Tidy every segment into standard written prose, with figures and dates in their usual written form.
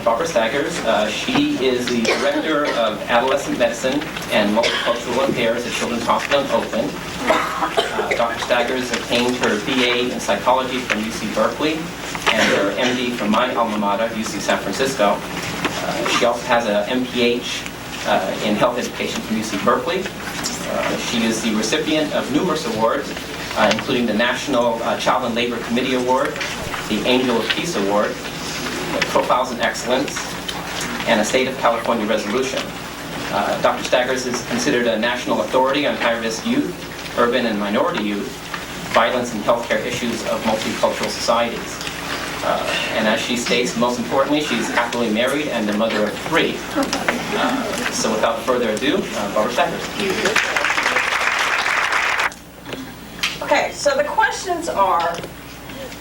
Barbara Staggers. She is the Director of Adolescent Medicine and Multicultural Affairs at Children's Hospital in Oakland. Dr. Staggers obtained her BA in Psychology from UC Berkeley and her MD from my alma mater, UC San Francisco. She also has an MPH in Health Education from UC Berkeley. She is the recipient of numerous awards, including the National Child and Labor Committee Award, the Angel of Peace Award, Profiles in Excellence, and a State of California resolution. Dr. Staggers is considered a national authority on high-risk youth, urban and minority youth, violence and healthcare issues of multicultural societies. And as she states, most importantly, she's happily married and the mother of 3. So without further ado, Barbara Staggers. Okay, so the questions are,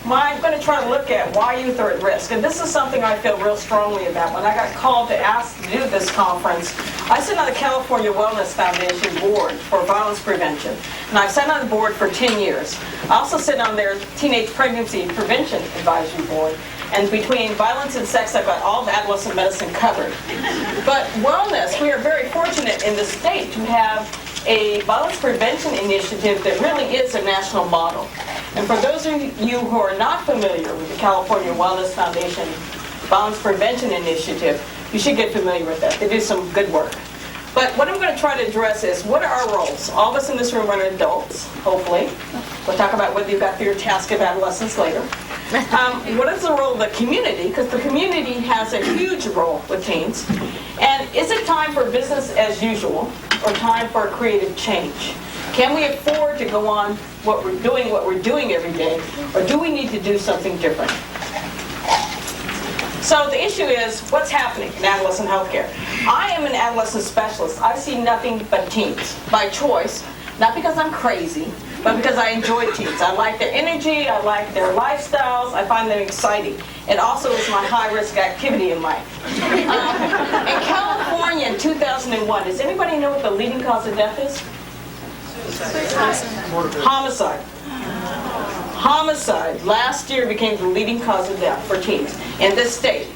I'm going to try to look at why youth are at risk. And this is something I feel real strongly about. When I got called to ask to do this conference, I sit on the California Wellness Foundation board for violence prevention. And I've sat on the board for 10 years. I also sit on their Teenage Pregnancy Prevention Advisory Board. And between violence and sex, I've got all of adolescent medicine covered. But wellness, we are very fortunate in the state to have a violence prevention initiative that really is a national model. And for those of you who are not familiar with the California Wellness Foundation Violence Prevention Initiative, you should get familiar with that. They do some good work. But what I'm going to try to address is, what are our roles? All of us in this room are adults, hopefully. We'll talk about whether you've got through your task of adolescence later. What is the role of the community? Because the community has a huge role with teens. And is it time for business as usual or time for a creative change? Can we afford to go on what we're doing every day, or do we need to do something different? So the issue is, what's happening in adolescent healthcare? I am an adolescent specialist. I see nothing but teens by choice, not because I'm crazy, but because I enjoy teens. I like their energy, I like their lifestyles, I find them exciting. It also is my high-risk activity in life. In California in 2001, does anybody know what the leading cause of death is? Homicide. Homicide last year became the leading cause of death for teens in this state.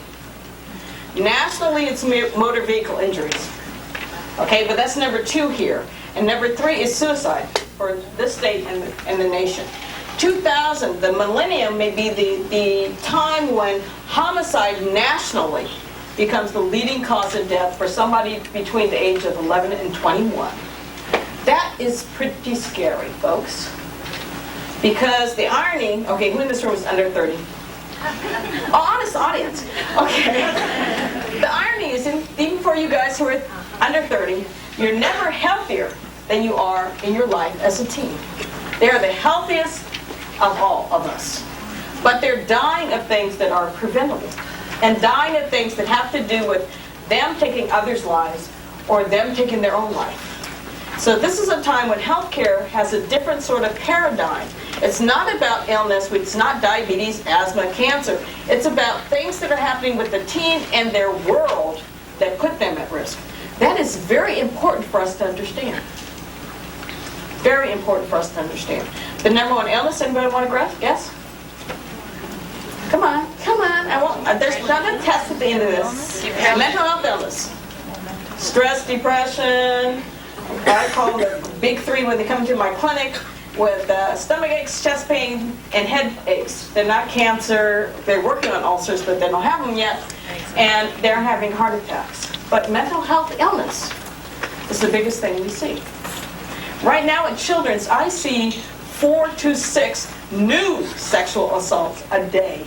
Nationally, it's motor vehicle injuries. Okay, but that's number 2 here. And number 3 is suicide for this state and the nation. 2000, the millennium, may be the time when homicide nationally becomes the leading cause of death for somebody between the age of 11 and 21. That is pretty scary, folks. Because the irony, okay, who in this room is under 30? Oh, honest audience. Okay. The irony is, even for you guys who are under 30, you're never healthier than you are in your life as a teen. They are the healthiest of all of us. But they're dying of things that are preventable. And dying of things that have to do with them taking others' lives or them taking their own life. So this is a time when healthcare has a different sort of paradigm. It's not about illness, it's not diabetes, asthma, cancer. It's about things that are happening with the teen and their world that put them at risk. That is very important for us to understand. Very important for us to understand. The number 1 illness, anybody want to guess? Come on. There's not a test at the end of this. Mental health illness. Stress, depression. I call them the big 3 when they come to my clinic with stomach aches, chest pain, and head aches. They're not cancer. They're working on ulcers, but they don't have them yet. And they're having heart attacks. But mental health illness is the biggest thing we see. Right now at Children's, I see 4 to 6 new sexual assaults a day.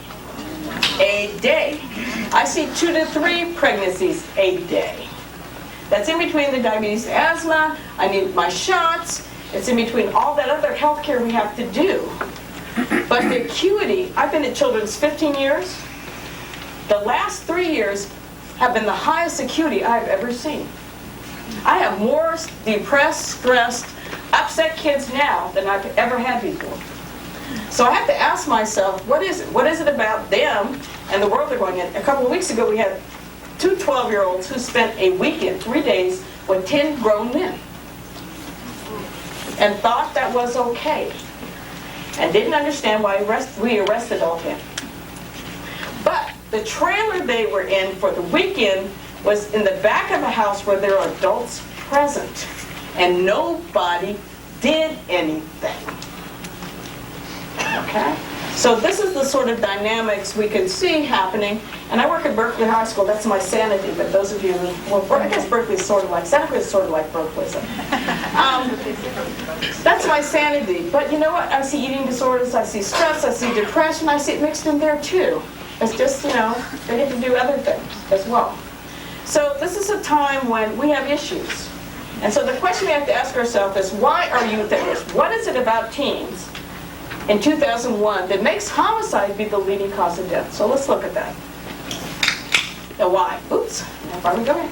A day. I see 2 to 3 pregnancies a day. That's in between the diabetes, asthma, I need my shots, it's in between all that other health care we have to do. But the acuity, I've been at Children's 15 years. The last 3 years have been the highest acuity I've ever seen. I have more depressed, stressed, upset kids now than I've ever had before. So I have to ask myself, what is it? What is it about them and the world they're going in? A couple of weeks ago, we had 2 12-year-olds who spent a weekend, 3 days, with 10 grown men. And thought that was okay. And didn't understand why we arrested all 10. But the trailer they were in for the weekend was in the back of a house where there are adults present, and nobody did anything. Okay? So this is the sort of dynamics we can see happening. And I work at Berkeley High School. That's my sanity. But those of you who, well, I guess Berkeley is sort of like, Santa Cruz is sort of like Berkeley. So. That's my sanity. But you know what? I see eating disorders, I see stress, I see depression, I see it mixed in there too. It's just, you know, they get to do other things as well. So this is a time when we have issues. And so the question we have to ask ourselves is, why are youth at risk? What is it about teens in 2001 that makes homicide be the leading cause of death? So let's look at that. The why. Oops. Now, go ahead.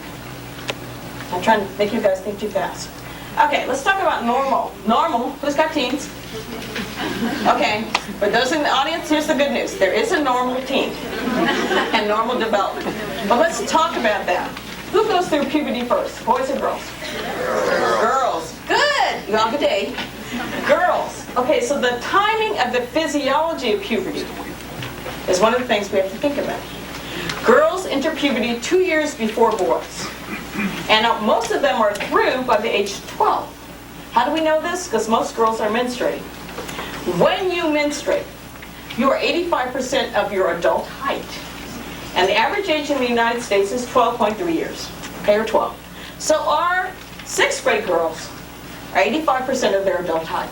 I'm trying to make you guys think too fast. Okay, let's talk about normal. Normal. Who's got teens? Okay. For those in the audience, here's the good news. There is a normal teen and normal development. But let's talk about that. Who goes through puberty first? Boys or girls? Girls. Good. You have a day. Girls. Okay, so the timing of the physiology of puberty is one of the things we have to think about. Girls enter puberty 2 years before boys. And most of them are through by the age of 12. How do we know this? Because most girls are menstruating. When you menstruate, you are 85% of your adult height. And the average age in the United States is 12.3 years. Okay, or 12. So our 6th grade girls are 85% of their adult height.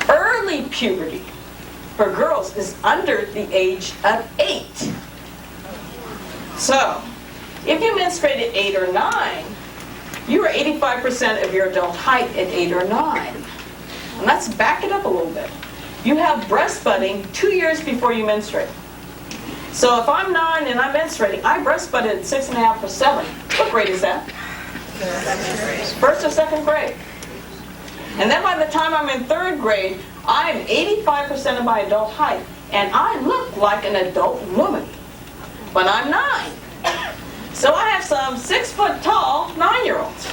Early puberty for girls is under the age of 8. So, if you menstruate at 8 or 9, you are 85% of your adult height at 8 or 9. And let's back it up a little bit. You have breast budding 2 years before you menstruate. So if I'm 9 and I'm menstruating, I breast bud at 6.5 or 7. What grade is that? 1st or 2nd grade. And then by the time I'm in 3rd grade, I'm 85% of my adult height. And I look like an adult woman. But I'm 9. So I have some 6 foot tall 9-year-olds.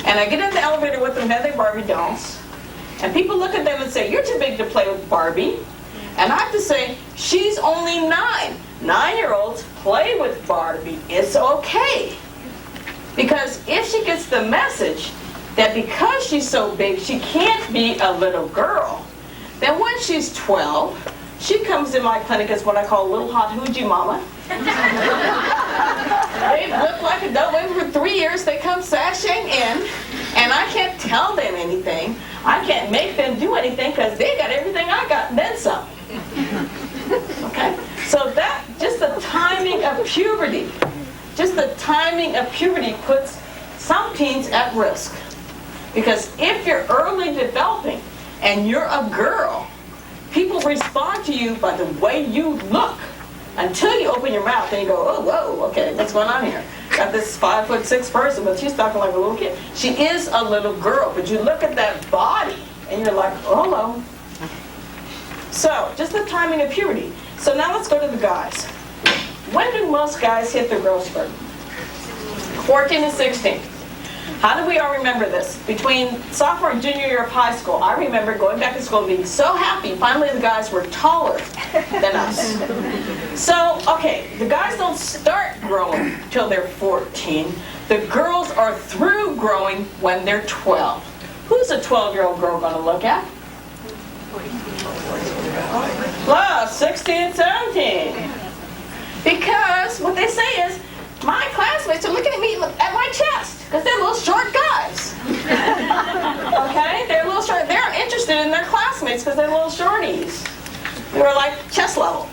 And I get in the elevator with them, have their Barbie dolls. And people look at them and say, you're too big to play with Barbie. And I have to say, she's only 9. 9-year-olds play with Barbie. It's okay. Because if she gets the message that because she's so big, she can't be a little girl, then when she's 12, she comes in my clinic as what I call a little hot hoochie mama. They look like adult women for 3 years. They come sashaying in, and I can't tell them anything. I can't make them do anything because they got everything I got and then some. Okay? So that, just the timing of puberty, puts some teens at risk. Because if you're early developing and you're a girl, people respond to you by the way you look until you open your mouth and you go, oh, whoa, okay, what's going on here? Got this 5'6" person, but she's talking like a little kid. She is a little girl, but you look at that body and you're like, oh, hello. So, just the timing of puberty. So now let's go to the guys. When do most guys hit their growth spurt? 14 and 16. How do we all remember this? Between sophomore and junior year of high school, I remember going back to school and being so happy. Finally, the guys were taller than us. So, okay, the guys don't start growing till they're 14. The girls are through growing when they're 12. Who's a 12-year-old girl going to look at? Plus 16, 17. Because what they say is, my classmates are looking at me at my chest because they're little short guys. Okay? They're little short. They aren't interested in their classmates because they're little shorties. They were like chest level.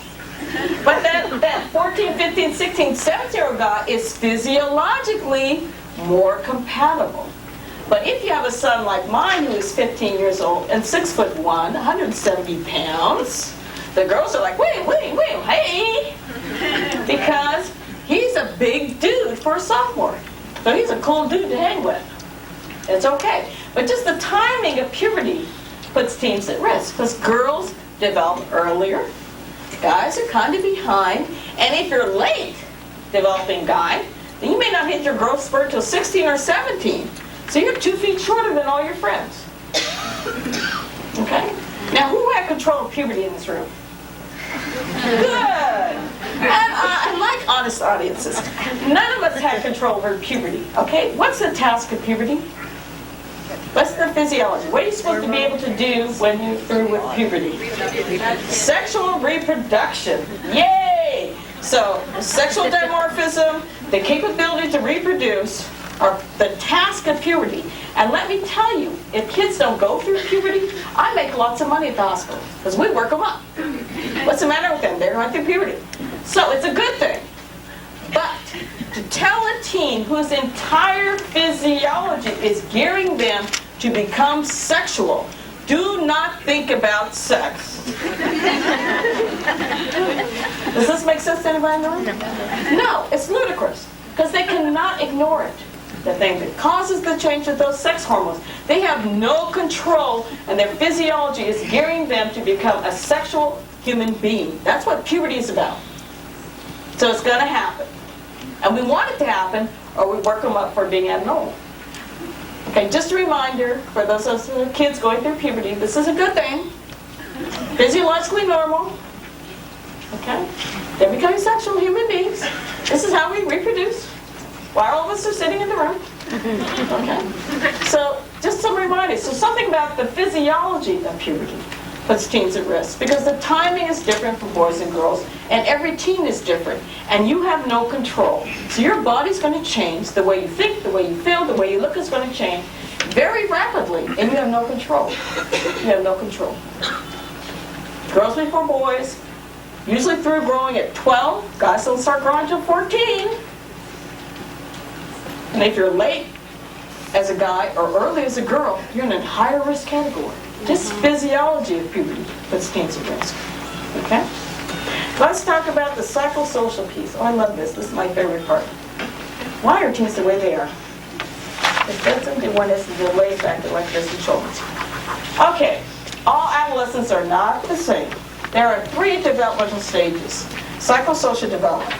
But that 14, 15, 16, 17-year-old guy is physiologically more compatible. But if you have a son like mine who is 15 years old and 6'1", 170 pounds, the girls are like, wait, hey! Because he's a big dude for a sophomore. So he's a cool dude to hang with. It's okay. But just the timing of puberty puts teens at risk. Because girls develop earlier. Guys are kind of behind. And if you're late developing guy, then you may not hit your growth spurt till 16 or 17. So you're 2 feet shorter than all your friends. Okay? Now, who had control of puberty in this room? Good! honest audiences. None of us had control over puberty, okay? What's the task of puberty? What's the physiology? What are you supposed to be able to do when you're through with puberty? Sexual reproduction. Yay! So, sexual dimorphism, the capability to reproduce, are the task of puberty. And let me tell you, if kids don't go through puberty, I make lots of money at the hospital, because we work them up. What's the matter with them? They're going through puberty. So it's a good thing. But to tell a teen whose entire physiology is gearing them to become sexual, do not think about sex. Does this make sense to anybody? No, it's ludicrous, because they cannot ignore it. The thing that causes the change of those sex hormones, they have no control, and their physiology is gearing them to become a sexual human being. That's what puberty is about. So it's going to happen. And we want it to happen, or we work them up for being abnormal. Okay, just a reminder for those of us kids going through puberty, this is a good thing. Physiologically normal. Okay? They're becoming sexual human beings. This is how we reproduce. While all of us are sitting in the room. Okay? So, just some reminders. So something about the physiology of puberty puts teens at risk, because the timing is different for boys and girls, and every teen is different, and you have no control. So your body's going to change. The way you think, the way you feel, the way you look is going to change very rapidly, and you have no control. You have no control. Girls before boys, usually through growing at 12. Guys don't start growing until 14. And if you're late as a guy or early as a girl, you're in a higher risk category. Just physiology of puberty puts teens at risk. Okay? Let's talk about the psychosocial piece. Oh, I love this. This is my favorite part. Why are teens the way they are? If that's something one is the delay factor like this in children. Okay. All adolescents are not the same. There are 3 developmental stages. Psychosocial development.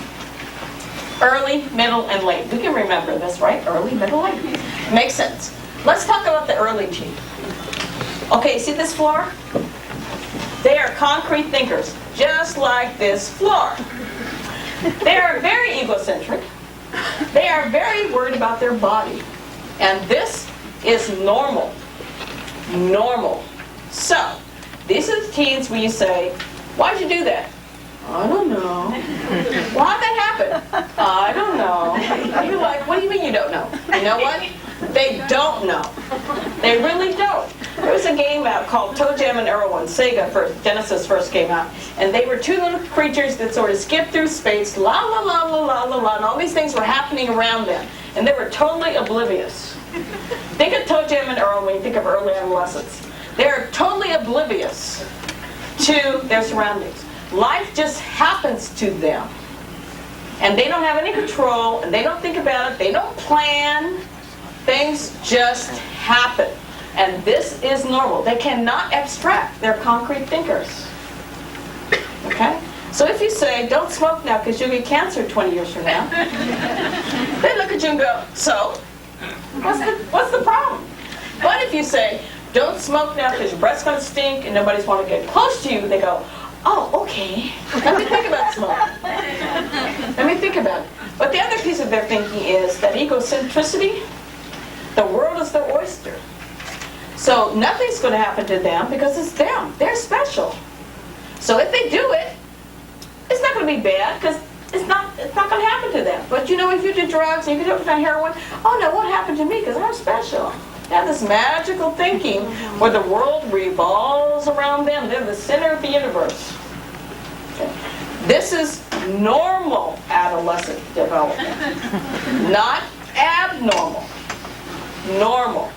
Early, middle, and late. We can remember this, right? Early, middle, late. Makes sense. Let's talk about the early teen. Okay, see this floor? They are concrete thinkers, just like this floor. They are very egocentric. They are very worried about their body. And this is normal. Normal. So, these are the teens where you say, why'd you do that? I don't know. Well, how'd that happen? I don't know. And you're like, what do you mean you don't know? You know what? They don't know. They really don't. There was a game out called Toe Jam and Earl when Genesis first came out. And they were 2 little creatures that sort of skipped through space, la la la la la la la, and all these things were happening around them. And they were totally oblivious. Think of Toe Jam and Earl when you think of early adolescents. They're totally oblivious to their surroundings. Life just happens to them. And they don't have any control, and they don't think about it, they don't plan. Things just happen. And this is normal. They cannot abstract. They're concrete thinkers. Okay? So if you say, don't smoke now because you'll get cancer 20 years from now, they look at you and go, so? What's the problem? But if you say, don't smoke now because your breath's going to stink and nobody's want to get close to you, they go, oh, okay. Let me think about smoking. Let me think about it. But the other piece of their thinking is that egocentricity, the world is their oyster. So nothing's going to happen to them because it's them. They're special. So if they do it, it's not going to be bad because it's not going to happen to them. But you know, if you do drugs, if you do heroin, oh no, what happened to me because I'm special. They have this magical thinking where the world revolves around them. They're the center of the universe. Okay. This is normal adolescent development, not abnormal. Normal.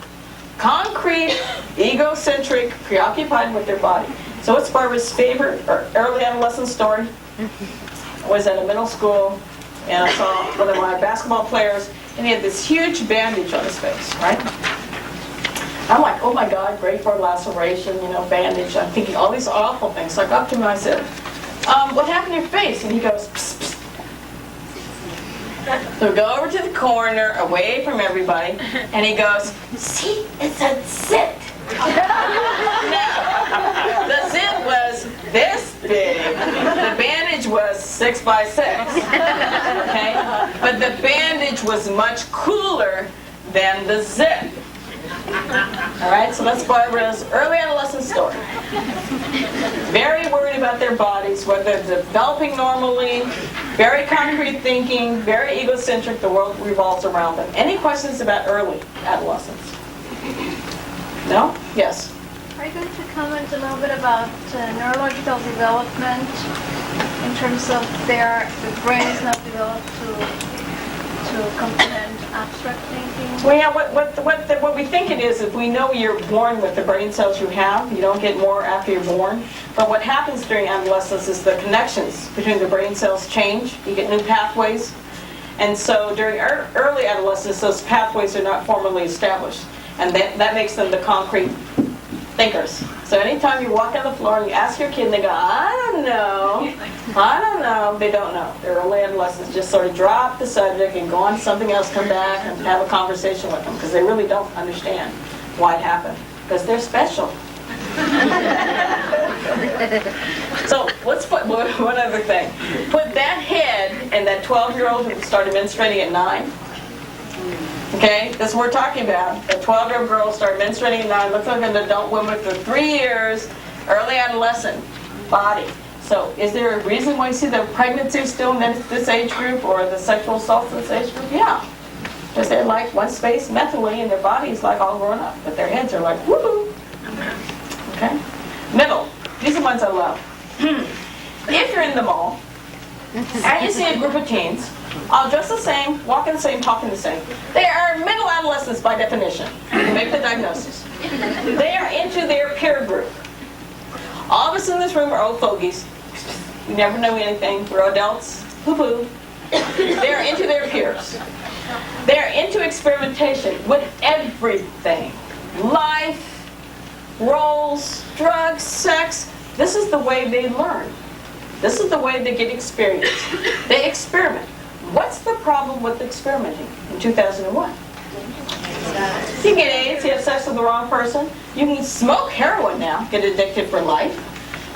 Concrete, egocentric, preoccupied with their body. So what's Barbara's favorite early adolescent story? I was at a middle school, and I saw one of my basketball players, and he had this huge bandage on his face, right? I'm like, oh my God, grade 4 laceration, bandage. I'm thinking all these awful things. So I got up to him and I said, what happened to your face? And he goes, psst, psst. So we go over to the corner, away from everybody, and he goes, see, it's a zit. Now, the zit was this big. The bandage was 6x6. Okay? But the bandage was much cooler than the zip. All right, so let's go over this early adolescent story. Very worried about their bodies, whether they're developing normally, very concrete thinking, very egocentric, the world revolves around them. Any questions about early adolescence? No? Yes? Are you going to comment a little bit about neurological development in terms of the brain is not developed to comprehend abstract thinking? Well, yeah, what we think it is, if we know you're born with the brain cells you have, you don't get more after you're born. But what happens during adolescence is the connections between the brain cells change. You get new pathways. And so during early adolescence, those pathways are not formally established. And that makes them the concrete thinkers. So anytime you walk on the floor and you ask your kid and they go, I don't know, they don't know. Their early adolescents just sort of drop the subject and go on to something else, come back and have a conversation with them because they really don't understand why it happened. Because they're special. So let's put one other thing. Put that head and that 12-year-old who started menstruating at 9. Okay, that's what we're talking about. A 12-year-old girl started menstruating at 9, looks like an adult woman for 3 years, early adolescent body. So is there a reason why you see the pregnancy still in this age group or the sexual assault in this age group? Yeah. Because they're like one space mentally and their body's like all grown up, but their heads are like, woohoo. Okay? Middle. These are the ones I love. If you're in the mall and you see a group of teens, all dressed the same, walking the same, talking the same. They are middle adolescents by definition. You make the diagnosis. They are into their peer group. All of us in this room are old fogies. We never know anything. We're adults. Poo-poo. They are into their peers. They are into experimentation with everything. Life, roles, drugs, sex. This is the way they learn. This is the way they get experience. They experiment. What's the problem with experimenting in 2001? You get AIDS, you have sex with the wrong person. You can smoke heroin now, get addicted for life.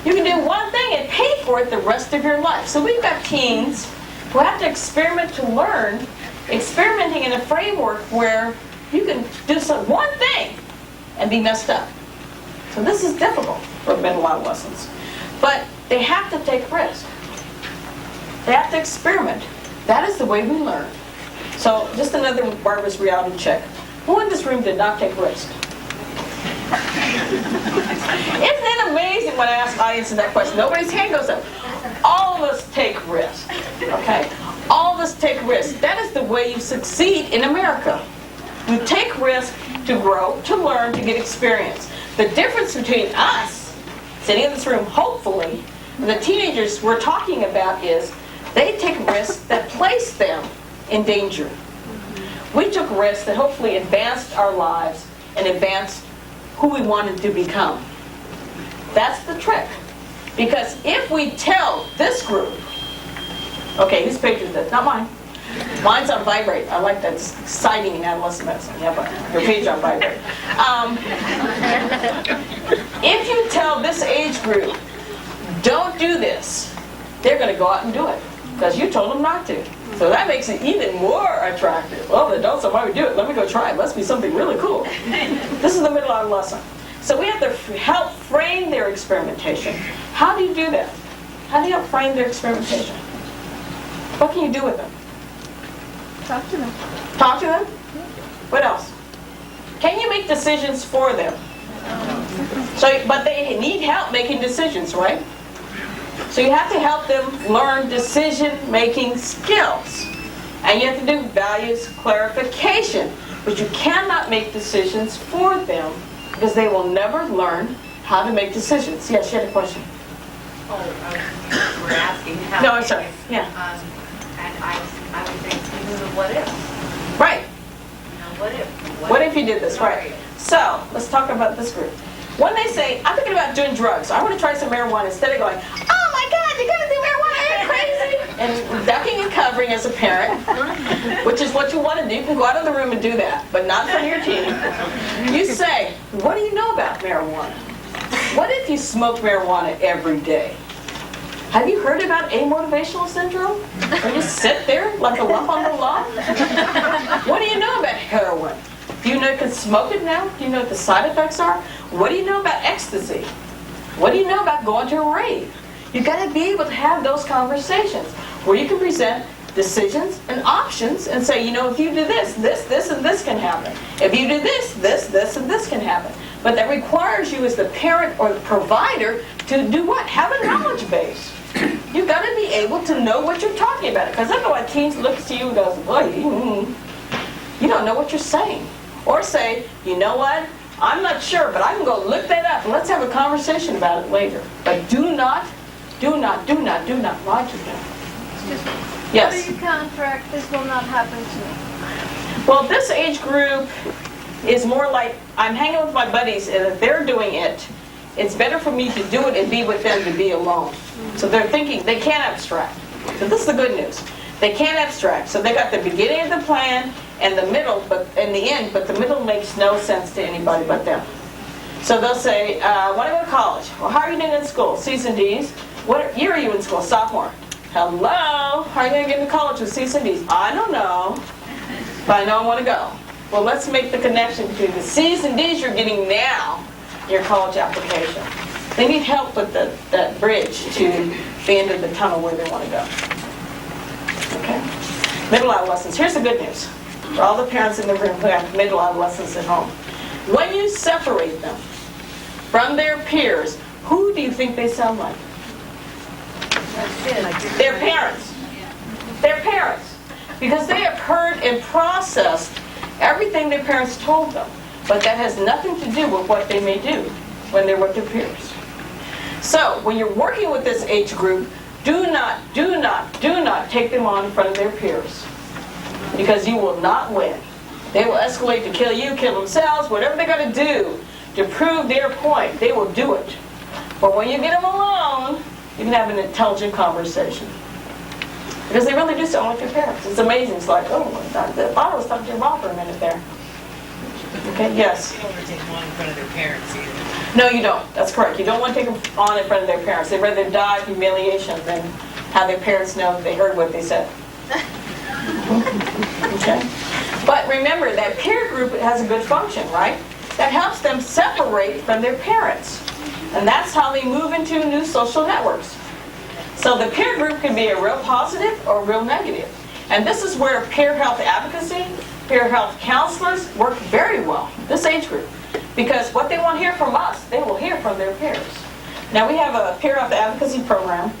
You can do one thing and pay for it the rest of your life. So we've got teens who have to experiment to learn, experimenting in a framework where you can do one thing and be messed up. So this is difficult for middle adolescents. But they have to take risk. They have to experiment. That is the way we learn. So just another Barbara's reality check. Who in this room did not take risk? Isn't it amazing when I ask audiences that question? Nobody's hand goes up. All of us take risk. Okay? All of us take risk. That is the way you succeed in America. You take risk to grow, to learn, to get experience. The difference between us, sitting in this room, hopefully, and the teenagers we're talking about is they take risks that place them in danger. We took risks that hopefully advanced our lives and advanced who we wanted to become. That's the trick. Because if we tell this group, okay, whose page is this? Not mine. Mine's on vibrate. I like that. It's exciting in adolescent medicine. Yeah, but your page on vibrate. If you tell this age group, don't do this, they're going to go out and do it. Because you told them not to. So that makes it even more attractive. Well, the adults said, why would we do it? Let me go try it. Must be something really cool. This is the middle adolescent. So we have to help frame their experimentation. How do you do that? How do you help frame their experimentation? What can you do with them? Talk to them. Talk to them? What else? Can you make decisions for them? But they need help making decisions, right? So you have to help them learn decision-making skills. And you have to do values clarification. But you cannot make decisions for them because they will never learn how to make decisions. Yes, you had a question. We're asking how. No, I'm sorry. Yeah. And I would think, what if? Right. What if? What if you did this? Right. So let's talk about this group. When they say, I'm thinking about doing drugs, I want to try some marijuana, instead of going, oh my God, you're going to do marijuana, are you crazy? And ducking and covering as a parent, which is what you want to do. You can go out of the room and do that, but not for your teen. You say, what do you know about marijuana? What if you smoked marijuana every day? Have you heard about amotivational syndrome? Where you sit there like a lump on the lawn? What do you know about heroin? Do you know you can smoke it now? Do you know what the side effects are? What do you know about ecstasy? What do you know about going to a rave? You've got to be able to have those conversations where you can present decisions and options and say, you know, if you do this, this, and this can happen. If you do this, and this can happen. But that requires you as the parent or the provider to do what? Have a knowledge base. You've got to be able to know what you're talking about. Because otherwise teens look to you and goes, boy, you don't know what you're saying. Or say, you know what? I'm not sure, but I can go look that up and let's have a conversation about it later. But do not lie to them. Excuse me. Yes. How do you counteract this will not happen to me? Well, this age group is more like I'm hanging with my buddies, and if they're doing it, it's better for me to do it and be with them than be alone. So they're thinking they can't abstract. So this is the good news. They can't abstract. So they got the beginning of the plan and the middle, but in the end, but the middle makes no sense to anybody but them. So they'll say, I want to go to college. Well, how are you doing in school? C's and D's. What year are you in school? Sophomore. Hello? How are you going to get into college with C's and D's? I don't know, but I know I want to go. Well, let's make the connection between the C's and D's you're getting now, your college application. They need help with that bridge to the end of the tunnel where they want to go. Okay? Middle adolescents. Here's the good news for all the parents in the room who have middle adolescents at home. When you separate them from their peers, who do you think they sound like? Their parents. Their parents. Because they have heard and processed everything their parents told them. But that has nothing to do with what they may do when they're with their peers. So, when you're working with this age group, do not take them on in front of their peers. Because you will not win. They will escalate to kill you, kill themselves, whatever they're going to do to prove their point, they will do it. But when you get them alone, you can have an intelligent conversation. Because they really do sound like their parents. It's amazing. It's like, oh, I thought I was talking to your mom for a minute there. Okay, yes? You don't want to take them on in front of their parents either. No, you don't. That's correct. You don't want to take them on in front of their parents. They'd rather die of humiliation than have their parents know that they heard what they said. Okay? But remember, that peer group has a good function, right? That helps them separate from their parents. And that's how they move into new social networks. So the peer group can be a real positive or real negative. And this is where peer health advocacy, peer health counselors work very well, this age group. Because what they want to hear from us, they will hear from their peers. Now we have a peer health advocacy program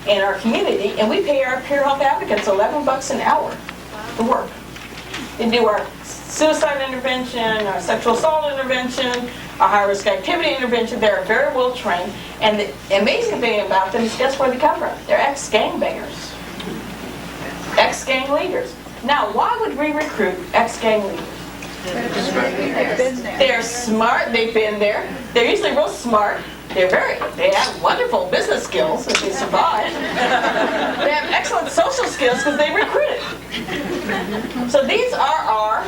in our community, and we pay our peer health advocates $11 an hour to work. They do our suicide intervention, our sexual assault intervention, our high-risk activity intervention. They're very well trained. And the amazing thing about them is, guess where they come from? They're ex-gangbangers, ex-gang leaders. Now, why would we recruit ex-gang leaders? They're smart. They've been there. They're usually real smart. They have wonderful business skills if they survive. They have excellent social skills because they recruited. So these are our,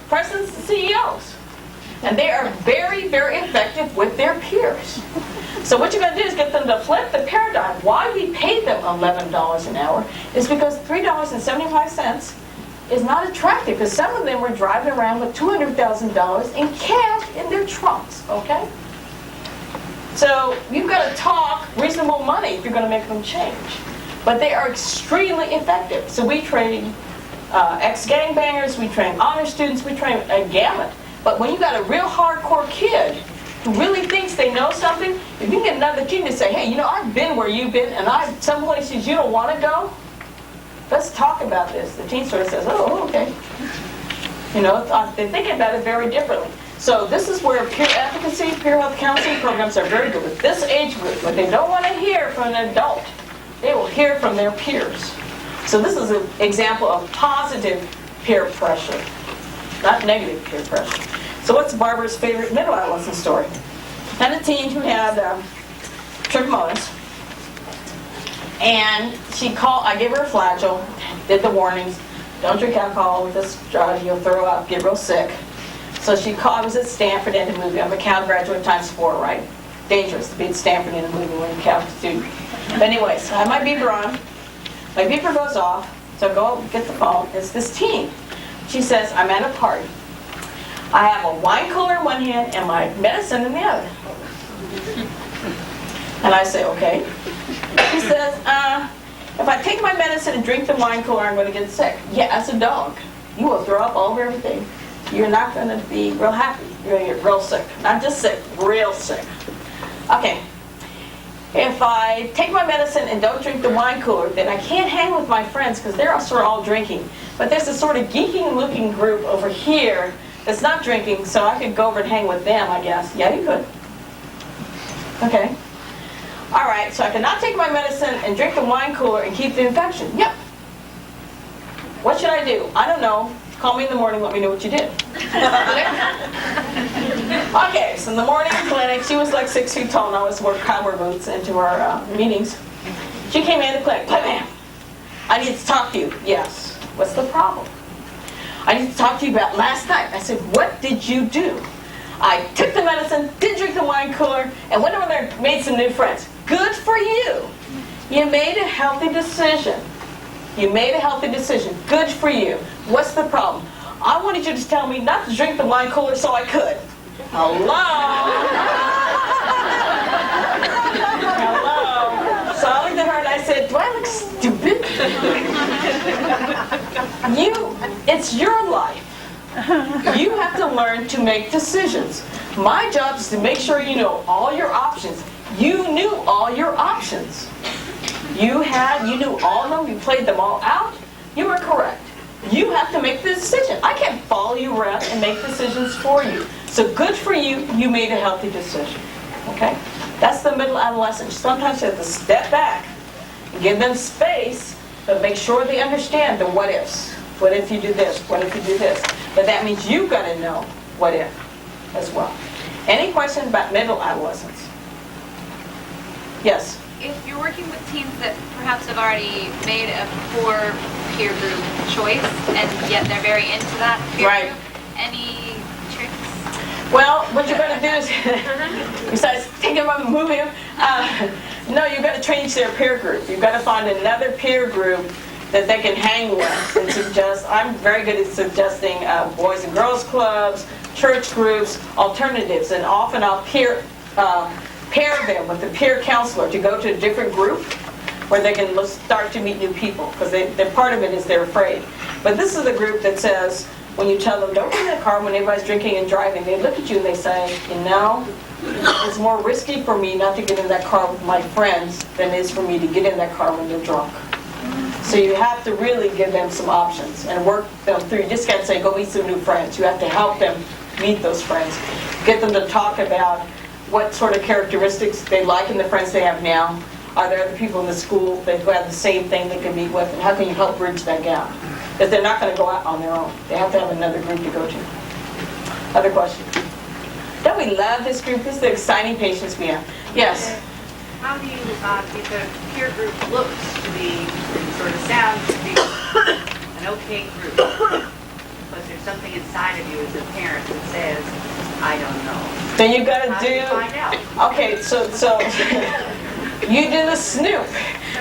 presidents and CEOs. And they are very, very effective with their peers. So what you're going to do is get them to flip the paradigm. Why we pay them $11 an hour is because $3.75 is not attractive, because some of them were driving around with $200,000 in cash in their trunks, okay? So you've got to talk reasonable money if you're going to make them change. But they are extremely effective. So we train ex-gangbangers, we train honor students, we train a gamut. But when you got a real hardcore kid who really thinks they know something, if you can get another teen to say, hey, I've been where you've been, and I've some places you don't want to go, let's talk about this. The teen sort of says, oh, okay. They're thinking about it very differently. So this is where peer advocacy, peer health counseling programs are very good with this age group. But they don't want to hear from an adult. They will hear from their peers. So this is an example of positive peer pressure, not negative peer pressure. So what's Barbara's favorite middle adolescent story? Had a teen who had trichomonas. And she called, I gave her a flagyl, did the warnings, don't drink alcohol with this drug, you'll throw up, get real sick. So she called, I was at Stanford in a movie, I'm a Cal graduate times 4, right? Dangerous to be at Stanford in a movie when you're a Cal student. But anyways, I have my beeper on. My beeper goes off, so I go get the phone. It's this teen. She says, I'm at a party. I have a wine cooler in one hand and my medicine in the other. And I say, okay. She says, if I take my medicine and drink the wine cooler, I'm going to get sick. Yeah, as a dog. You will throw up all over everything. You're not going to be real happy. You're going to get real sick. Not just sick, real sick. Okay. If I take my medicine and don't drink the wine cooler, then I can't hang with my friends because they're sort of all drinking. But there's a sort of geeky-looking group over here that's not drinking, so I could go over and hang with them, I guess. Yeah, you could. Okay. All right, so I cannot take my medicine and drink the wine cooler and keep the infection. Yep. What should I do? I don't know. Call me in the morning, let me know what you did. Okay, so in the morning clinic, she was like 6 feet tall and I always wore cowboy boots into our meetings. She came in the clinic, bam! I need to talk to you. Yes. What's the problem? I need to talk to you about last night. I said, what did you do? I took the medicine, didn't drink the wine cooler, and went over there and made some new friends. Good for you. You made a healthy decision. You made a healthy decision. Good for you. What's the problem? I wanted you to tell me not to drink the wine cooler so I could. Hello? Hello? So I looked at her and I said, do I look stupid? It's your life. You have to learn to make decisions. My job is to make sure you know all your options. You knew all your options. You knew all of them, you played them all out, you were correct. You have to make the decision. I can't follow you around and make decisions for you. So good for you, you made a healthy decision. Okay? That's the middle adolescent. Sometimes you have to step back and give them space, but make sure they understand the what ifs. What if you do this? What if you do this? But that means you've got to know what if as well. Any questions about middle adolescence? Yes? If you're working with teens that perhaps have already made a poor peer group choice, and yet they're very into that peer Right. group, any tricks? Well, what you're going to do is, besides taking them up and moving them, no, you've got to change their peer group. You've got to find another peer group that they can hang with and suggest. I'm very good at suggesting boys and girls clubs, church groups, alternatives, and often I'll pair them with a peer counselor to go to a different group where they can start to meet new people, because part of it is they're afraid. But this is the group that says, when you tell them, don't get in the car when everybody's drinking and driving, they look at you and they say, it's more risky for me not to get in that car with my friends than it is for me to get in that car when they're drunk. So you have to really give them some options and work them through. You just can't say, go meet some new friends. You have to help them meet those friends. Get them to talk about what sort of characteristics they like in the friends they have now. Are there other people in the school that who have the same thing they can meet with? And how can you help bridge that gap? Because they're not going to go out on their own. They have to have another group to go to. Other questions? Don't we love this group? This is the exciting patients we have. Yes? How do you, if a peer group looks to be, sort of sounds to be an okay group, but there's something inside of you as a parent that says, I don't know. Then you've got to How do you find out? Okay, so you do the snoop.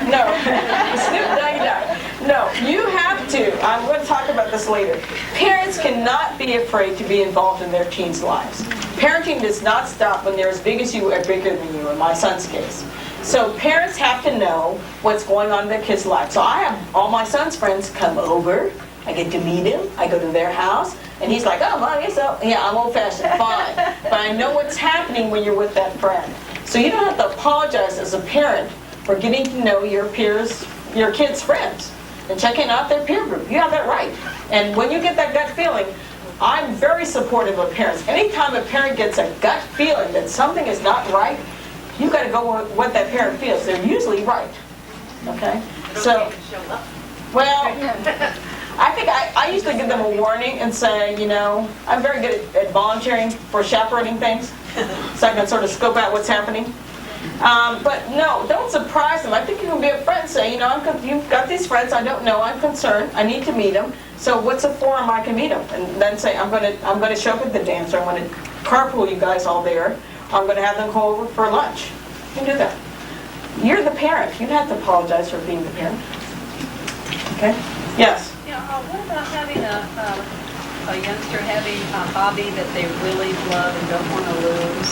No, the snoop dug dug. No, you have to. I'm going to talk about this later. Parents cannot be afraid to be involved in their teens' lives. Parenting does not stop when they're as big as you or bigger than you, in my son's case. So parents have to know what's going on in their kids' lives. So I have all my son's friends come over. I get to meet him. I go to their house. And he's like, oh, Mom, yeah, I'm old-fashioned, fine. But I know what's happening when you're with that friend. So you don't have to apologize as a parent for getting to know your peers, your kids' friends, and checking out their peer group. You have that right. And when you get that gut feeling, I'm very supportive of parents. Anytime a parent gets a gut feeling that something is not right, you've got to go with what that parent feels. They're usually right. Okay? So, well, I think I usually give them a warning and say, I'm very good at volunteering for chaperoning things, so I can sort of scope out what's happening. But no, don't surprise them. I think you can be a friend and say, you've got these friends I don't know, I'm concerned, I need to meet them. So what's a forum I can meet them? And then say, I'm going to show up at the dance, or I'm going to carpool you guys all there. I'm going to have them come over for lunch. You can do that. You're the parent. You don't have to apologize for being the parent. Okay? Yes? Yeah, what about having a youngster having a hobby that they really love and don't want to lose?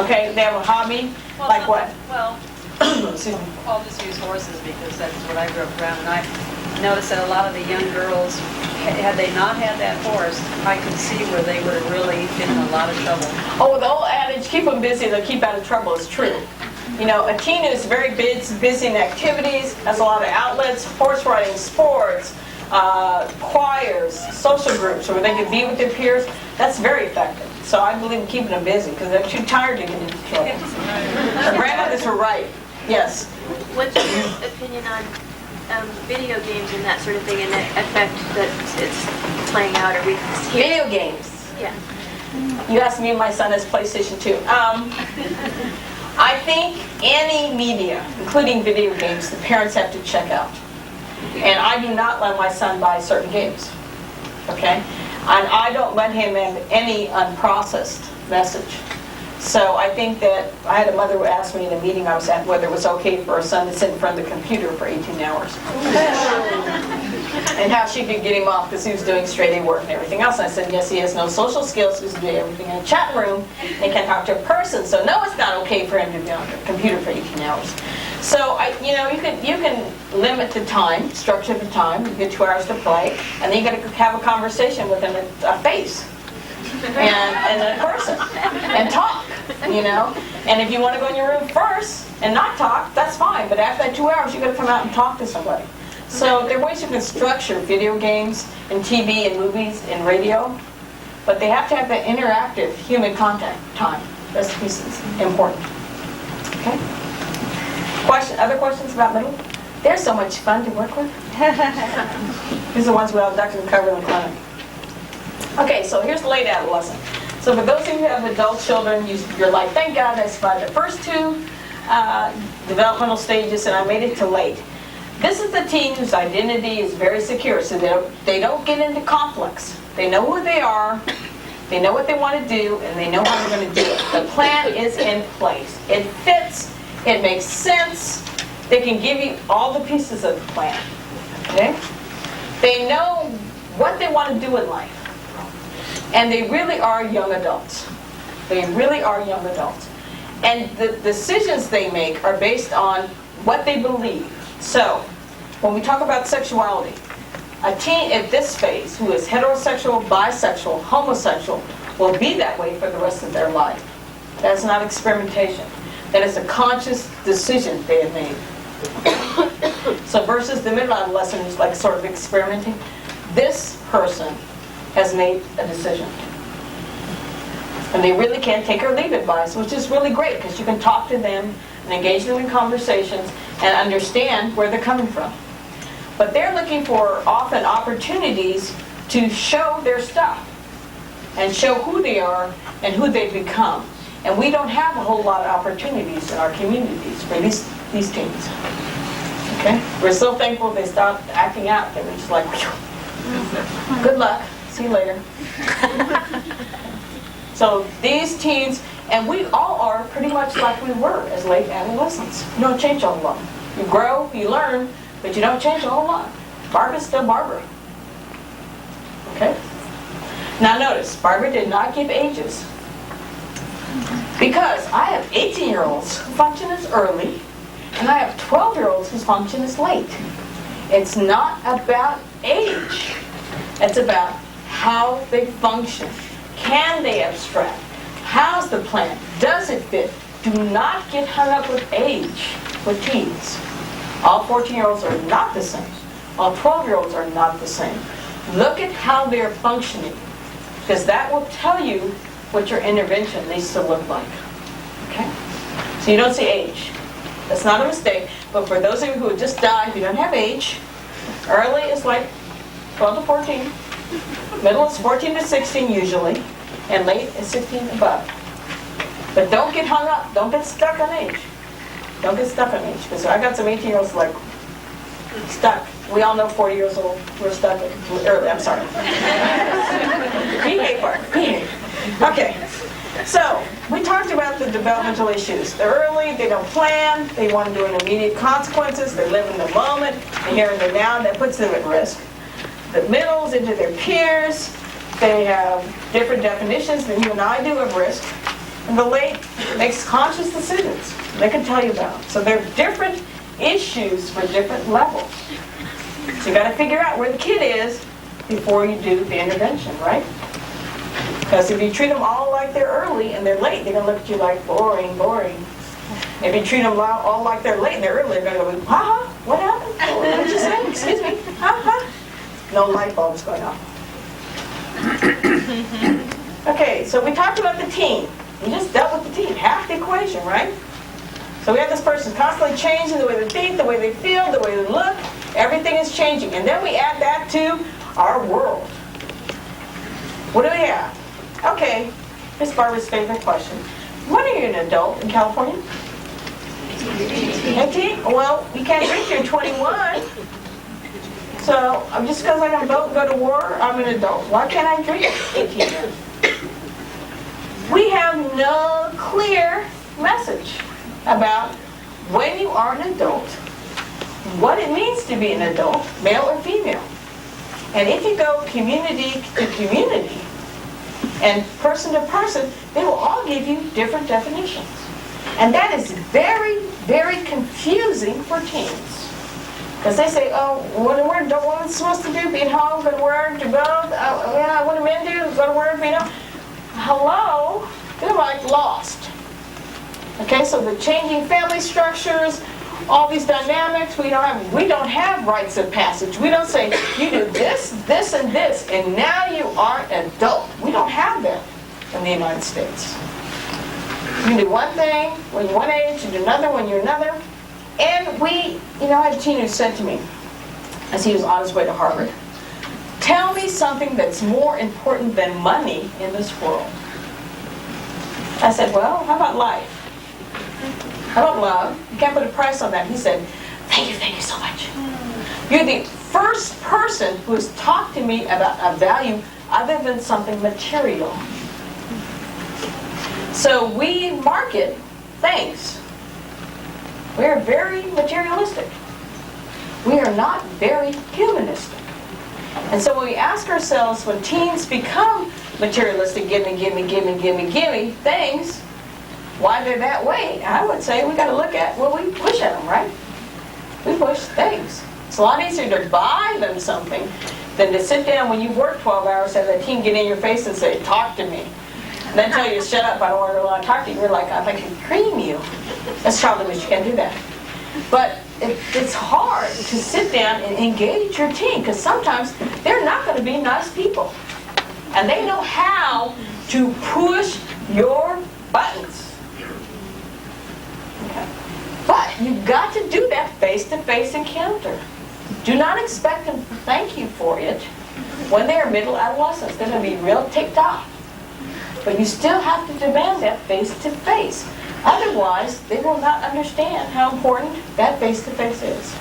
Okay, they have a hobby? Well, Like what? Well, Excuse me. I'll just use horses because that's what I grew up around. And I noticed that a lot of the young girls, had they not had that horse, I could see where they would have really been in a lot of trouble. Oh, the old adage, keep them busy, they'll keep out of trouble, is true. You know, a teen who's very busy in activities, has a lot of outlets, horse riding, sports, choirs, social groups, where they can be with their peers, that's very effective. So I believe in keeping them busy, because they're too tired to get into trouble. Our grandmothers were right. Yes? What's your opinion on video games and that sort of thing and the effect that it's playing out? Or we hear? Video games. Yeah. You asked me, my son has PlayStation 2. I think any media, including video games, the parents have to check out. And I do not let my son buy certain games. Okay? And I don't let him have any unprocessed message. So I think that I had a mother who asked me in a meeting I was at whether it was okay for her son to sit in front of the computer for 18 hours. And how she could get him off because he was doing straight A work and everything else. And I said, yes, he has no social skills. He's doing everything in a chat room and can't talk to a person. So no, it's not okay for him to be on the computer for 18 hours. So you can limit the time, structure the time. You get 2 hours to play, and then you got to have a conversation with him a face. And in person, and talk, And if you want to go in your room first and not talk, that's fine. But after that 2 hours, you got to come out and talk to somebody. So there are ways you can structure video games and TV and movies and radio, but they have to have that interactive human contact time. That's the piece that's important. Okay? Other questions about middle? They're so much fun to work with. These are the ones we all duck and cover in the clinic. Okay, so here's late adolescent. So for those of you who have adult children, you're like, thank God I survived the first 2 developmental stages and I made it to late. This is the teen whose identity is very secure, so they don't get into conflicts. They know who they are, they know what they want to do, and they know how they're going to do it. The plan is in place. It fits, it makes sense. They can give you all the pieces of the plan. Okay? They know what they want to do in life. And they really are young adults. They really are young adults. And the decisions they make are based on what they believe. So, when we talk about sexuality, a teen at this phase who is heterosexual, bisexual, homosexual will be that way for the rest of their life. That's not experimentation. That is a conscious decision they have made. So versus the middle adolescent who's like sort of experimenting, this person has made a decision. And they really can take or leave advice, which is really great because you can talk to them and engage them in conversations and understand where they're coming from. But they're looking for often opportunities to show their stuff and show who they are and who they've become. And we don't have a whole lot of opportunities in our communities for these teens. Okay? We're so thankful they stopped acting out that we're just like, whew. Good luck. See you later. So these teens, and we all are pretty much like we were as late adolescents. You don't change a whole lot. You grow, you learn, but you don't change a whole lot. Barbara's still Barbara. Okay? Now notice, Barbara did not give ages. Because I have 18-year-olds who function as early, and I have 12-year-olds whose function is late. It's not about age. It's about how they function. Can they abstract? How's the plan? Does it fit? Do not get hung up with age with teens. All 14-year-olds are not the same. All 12-year-olds are not the same. Look at how they're functioning, because that will tell you what your intervention needs to look like. Okay? So you don't see age. That's not a mistake, but for those of you who just died, you don't have age. Early is like 12 to 14. Middle is 14 to 16 usually, and late is 16 and above. But don't get hung up. Don't get stuck on age. Don't get stuck on age, because I got some 18-year-olds like stuck. We all know 40 years old. We're stuck early. I'm sorry. Behave, Bart. Behave. Okay. So, we talked about the developmental issues. They're early, they don't plan, they want to do an immediate consequences, they live in the moment, the here and the now, that puts them at risk. The middles into their peers, they have different definitions than you and I do of risk. And the late makes conscious decisions they can tell you about. So they're different issues for different levels. So you got to figure out where the kid is before you do the intervention, right? Because if you treat them all like they're early and they're late, they're going to look at you like boring, boring. If you treat them all like they're late and they're early, they're going to go, ha-ha, what happened? What did you say? Excuse me, ha-ha. No light bulbs going on. Okay, so we talked about the teen. We just dealt with the teen, half the equation, right? So we have this person constantly changing the way they think, the way they feel, the way they look. Everything is changing. And then we add that to our world. What do we have? Okay, Miss Barbara's favorite question. When are you an adult in California? 18? Well, you can't drink till you're 21. So, just because I can vote and go to war, I'm an adult. Why can't I drink at 18? We have no clear message about when you are an adult, what it means to be an adult, male or female. And if you go community to community and person to person, they will all give you different definitions. And that is very, very confusing for teens. Because they say, oh, what are women supposed to do? Be at home, go to work, do both? What do men do? Go to work, Hello? They're like lost. Okay, so the changing family structures, all these dynamics, we don't have rites of passage. We don't say, you do this, this, and this, and now you are an adult. We don't have that in the United States. You do one thing when you're one age, you do another when you're another. And I had a teen who said to me, as he was on his way to Harvard, tell me something that's more important than money in this world. I said, well, how about life? How about love? You can't put a price on that. He said, thank you so much. You're the first person who has talked to me about a value other than something material. So we market things. We're very materialistic. We are not very humanistic. And so when we ask ourselves, when teens become materialistic, gimme things, why they're that way, I would say we got to look at what we push at them, right? We push things. It's a lot easier to buy them something than to sit down when you've worked 12 hours and have the teen get in your face and say, talk to me. And then tell you to shut up, I don't want to talk to you. You're like, I'd like to cream you. That's child abuse, you can't do that. But it's hard to sit down and engage your teen because sometimes they're not going to be nice people. And they know how to push your buttons. Okay. But you've got to do that face-to-face encounter. Do not expect them to thank you for it when they're middle adolescents. They're going to be real ticked off. But you still have to demand that face-to-face. Otherwise, they will not understand how important that face-to-face is.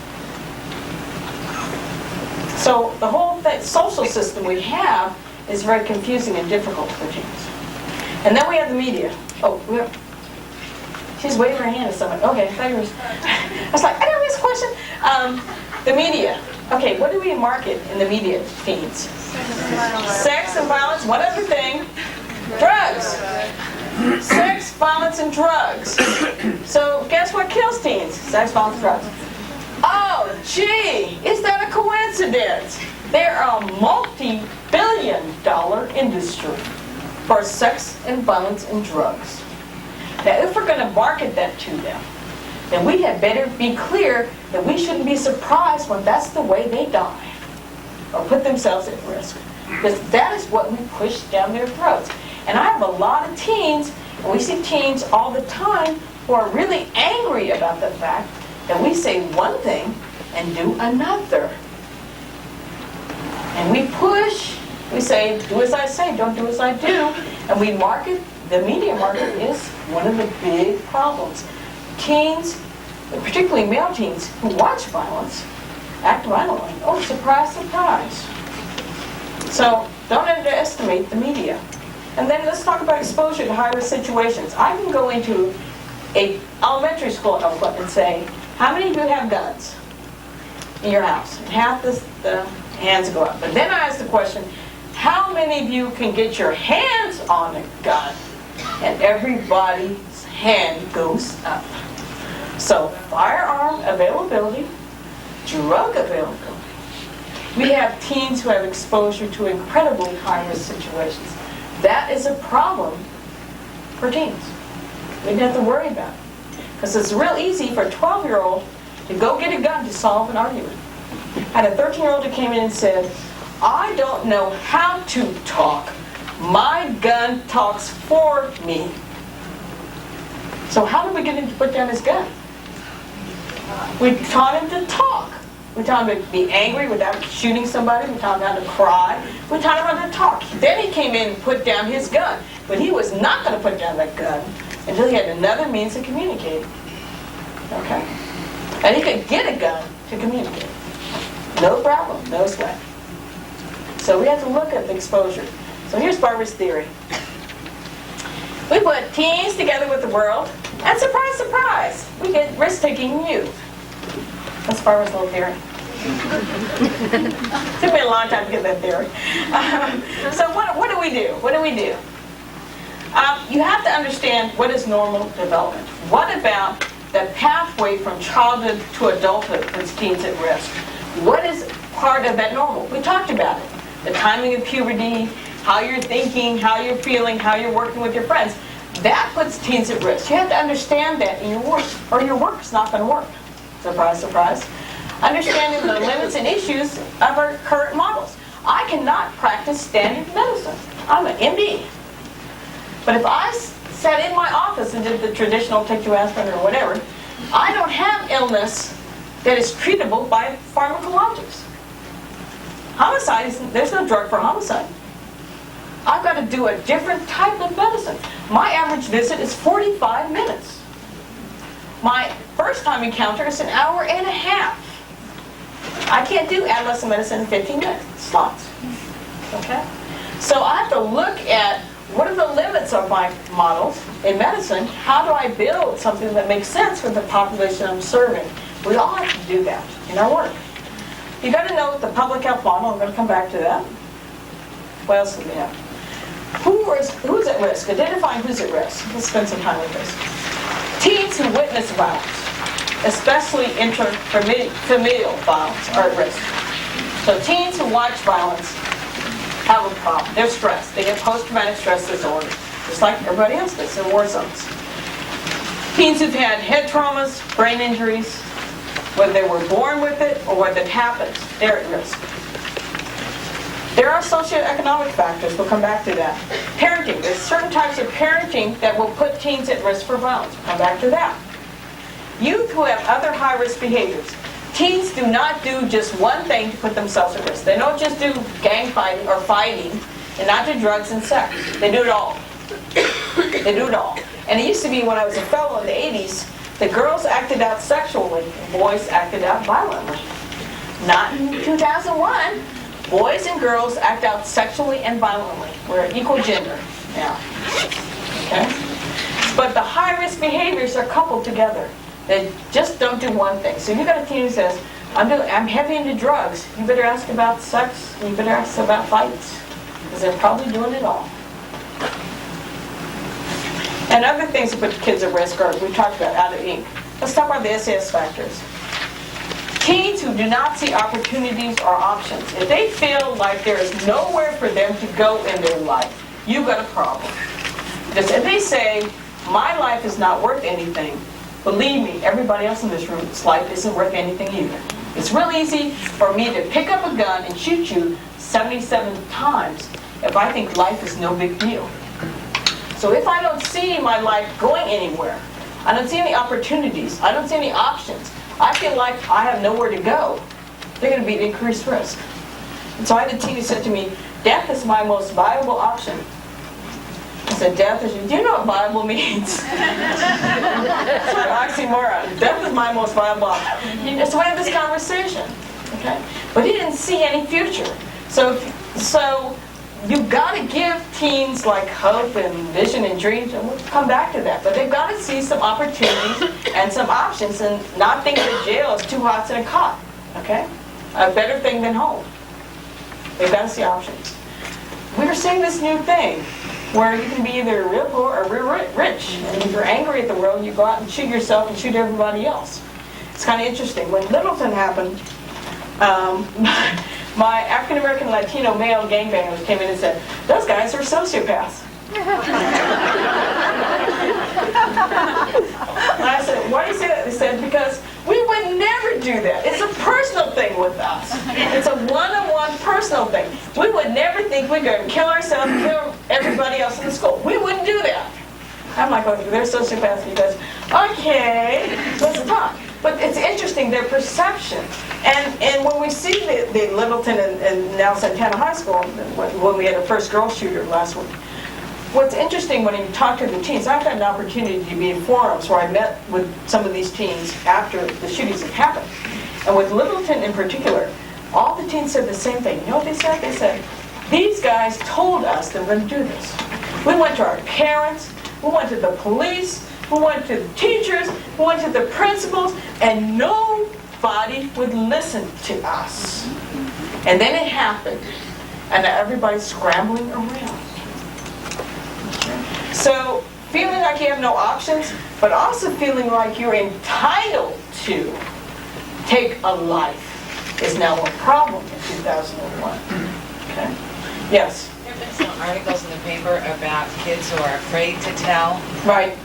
So the whole social system we have is very confusing and difficult for teens. And then we have the media. Oh, she's waving her hand at someone. Okay, I was like, I didn't ask a question. The media. Okay, what do we market in the media, teens? Sex and violence. One other thing. Drugs. Sex, violence, and drugs. So guess what kills teens? Sex, violence, drugs. Oh, gee, is that a coincidence? They're a multi-billion-dollar industry for sex and violence and drugs. Now, if we're going to market that to them, then we had better be clear that we shouldn't be surprised when that's the way they die or put themselves at risk. Because that is what we push down their throats. And I have a lot of teens, and we see teens all the time who are really angry about the fact that we say one thing and do another. And we push, we say, do as I say, don't do as I do. And we market, the media market is one of the big problems. Teens, particularly male teens, who watch violence, act violently. Oh, surprise, surprise. So don't underestimate the media. And then let's talk about exposure to high-risk situations. I can go into a elementary school and say, how many of you have guns in your house? And half the hands go up. But then I ask the question, how many of you can get your hands on a gun? And everybody's hand goes up. So firearm availability, drug availability. We have teens who have exposure to incredibly high-risk situations. That is a problem for teens. We didn't have to worry about it. Because it's real easy for a 12-year-old to go get a gun to solve an argument. I had a 13-year-old who came in and said, I don't know how to talk. My gun talks for me. So how did we get him to put down his gun? We taught him to talk. We taught him to be angry without shooting somebody. We taught him how to cry. We taught him how to talk. Then he came in and put down his gun. But he was not going to put down that gun until he had another means of communicating. Okay? And he could get a gun to communicate. No problem, no sweat. So we have to look at the exposure. So here's Barbara's theory. We put teens together with the world, and surprise, surprise, we get risk-taking youth. That's Barbara's little theory. Took me a long time to get that theory. So what do we do? What do we do? You have to understand what is normal development. What about the pathway from childhood to adulthood puts teens at risk? What is part of that normal? We talked about it. The timing of puberty, how you're thinking, how you're feeling, how you're working with your friends. That puts teens at risk. You have to understand that in your work, or your work's not going to work. Surprise, surprise. Understanding the limits and issues of our current models. I cannot practice standard medicine. I'm an MD. But if I sat in my office and did the traditional take two aspirin or whatever, I don't have illness that is treatable by pharmacologics. Homicide, there's no drug for homicide. I've got to do a different type of medicine. My average visit is 45 minutes. My first time encounter is an hour and a half. I can't do adolescent medicine in 15-minute slots. Okay? So I have to look at what are the limits of my models in medicine. How do I build something that makes sense for the population I'm serving? We all have to do that in our work. You've got to know the public health model. I'm going to come back to that. What else do we have? Who's at risk? Identifying who's at risk. Let's spend some time with this. Teens who witness violence, especially intrafamilial violence, are at risk. So teens who watch violence have a problem. They're stressed. They get post-traumatic stress disorder, just like everybody else does in war zones. Teens who've had head traumas, brain injuries, whether they were born with it or whether it happens, they're at risk. There are socioeconomic factors. We'll come back to that. Parenting. There's certain types of parenting that will put teens at risk for violence. We'll come back to that. Youth who have other high-risk behaviors. Teens do not do just one thing to put themselves at risk. They don't just do gang fighting or fighting and not do drugs and sex. They do it all. They do it all. And it used to be when I was a fellow in the 80s, the girls acted out sexually and boys acted out violently. Not in 2001. Boys and girls act out sexually and violently. We're equal gender now. Okay? But the high-risk behaviors are coupled together. They just don't do one thing. So if you've got a teen who says, I'm heavy into drugs, you better ask about sex, and you better ask about fights, because they're probably doing it all. And other things that put kids at risk are, we talked about out of ink. Let's talk about the SAS factors. Teens who do not see opportunities or options, if they feel like there is nowhere for them to go in their life, you've got a problem. Because if they say, my life is not worth anything, believe me, everybody else in this room's life isn't worth anything either. It's real easy for me to pick up a gun and shoot you 77 times if I think life is no big deal. So if I don't see my life going anywhere, I don't see any opportunities, I don't see any options, I feel like I have nowhere to go, they're going to be at increased risk. And so I had a teen who said to me, death is my most viable option. I said, death is, do you know what viable means? Sort of oxymoron. Death is my most viable option. So we had this conversation, okay? But he didn't see any future. So you've got to give teens like hope and vision and dreams, and we'll come back to that. But they've got to see some opportunities and some options, and not think that jail is 2 hots and a cot. Okay, a better thing than home. They've got to see options. We're seeing this new thing where you can be either real poor or real rich, and if you're angry at the world, you go out and shoot yourself and shoot everybody else. It's kind of interesting. When Littleton happened, my African American Latino male gangbangers came in and said, "Those guys are sociopaths." And I said, "Why do you say that?" They said, "Because we would never do that. It's a personal thing with us. It's a one-on-one personal thing. We would never think we're going to kill ourselves and kill everybody else in the school. We wouldn't do that." I'm like, "Oh, they're sociopaths." He goes, "Okay, let's talk." But it's interesting, their perception. And when we see the Littleton and now Santana High School, when we had our first girl shooter last week, what's interesting when you talk to the teens, I've had an opportunity to be in forums where I met with some of these teens after the shootings had happened. And with Littleton in particular, all the teens said the same thing. You know what they said? They said, "These guys told us they were going to do this. We went to our parents, we went to the police, we went to the teachers, we went to the principals, and nobody would listen to us." And then it happened, and everybody's scrambling around. So, feeling like you have no options, but also feeling like you're entitled to take a life is now a problem in 2001. Okay? Yes? There have been some articles in the paper about kids who are afraid to tell Right.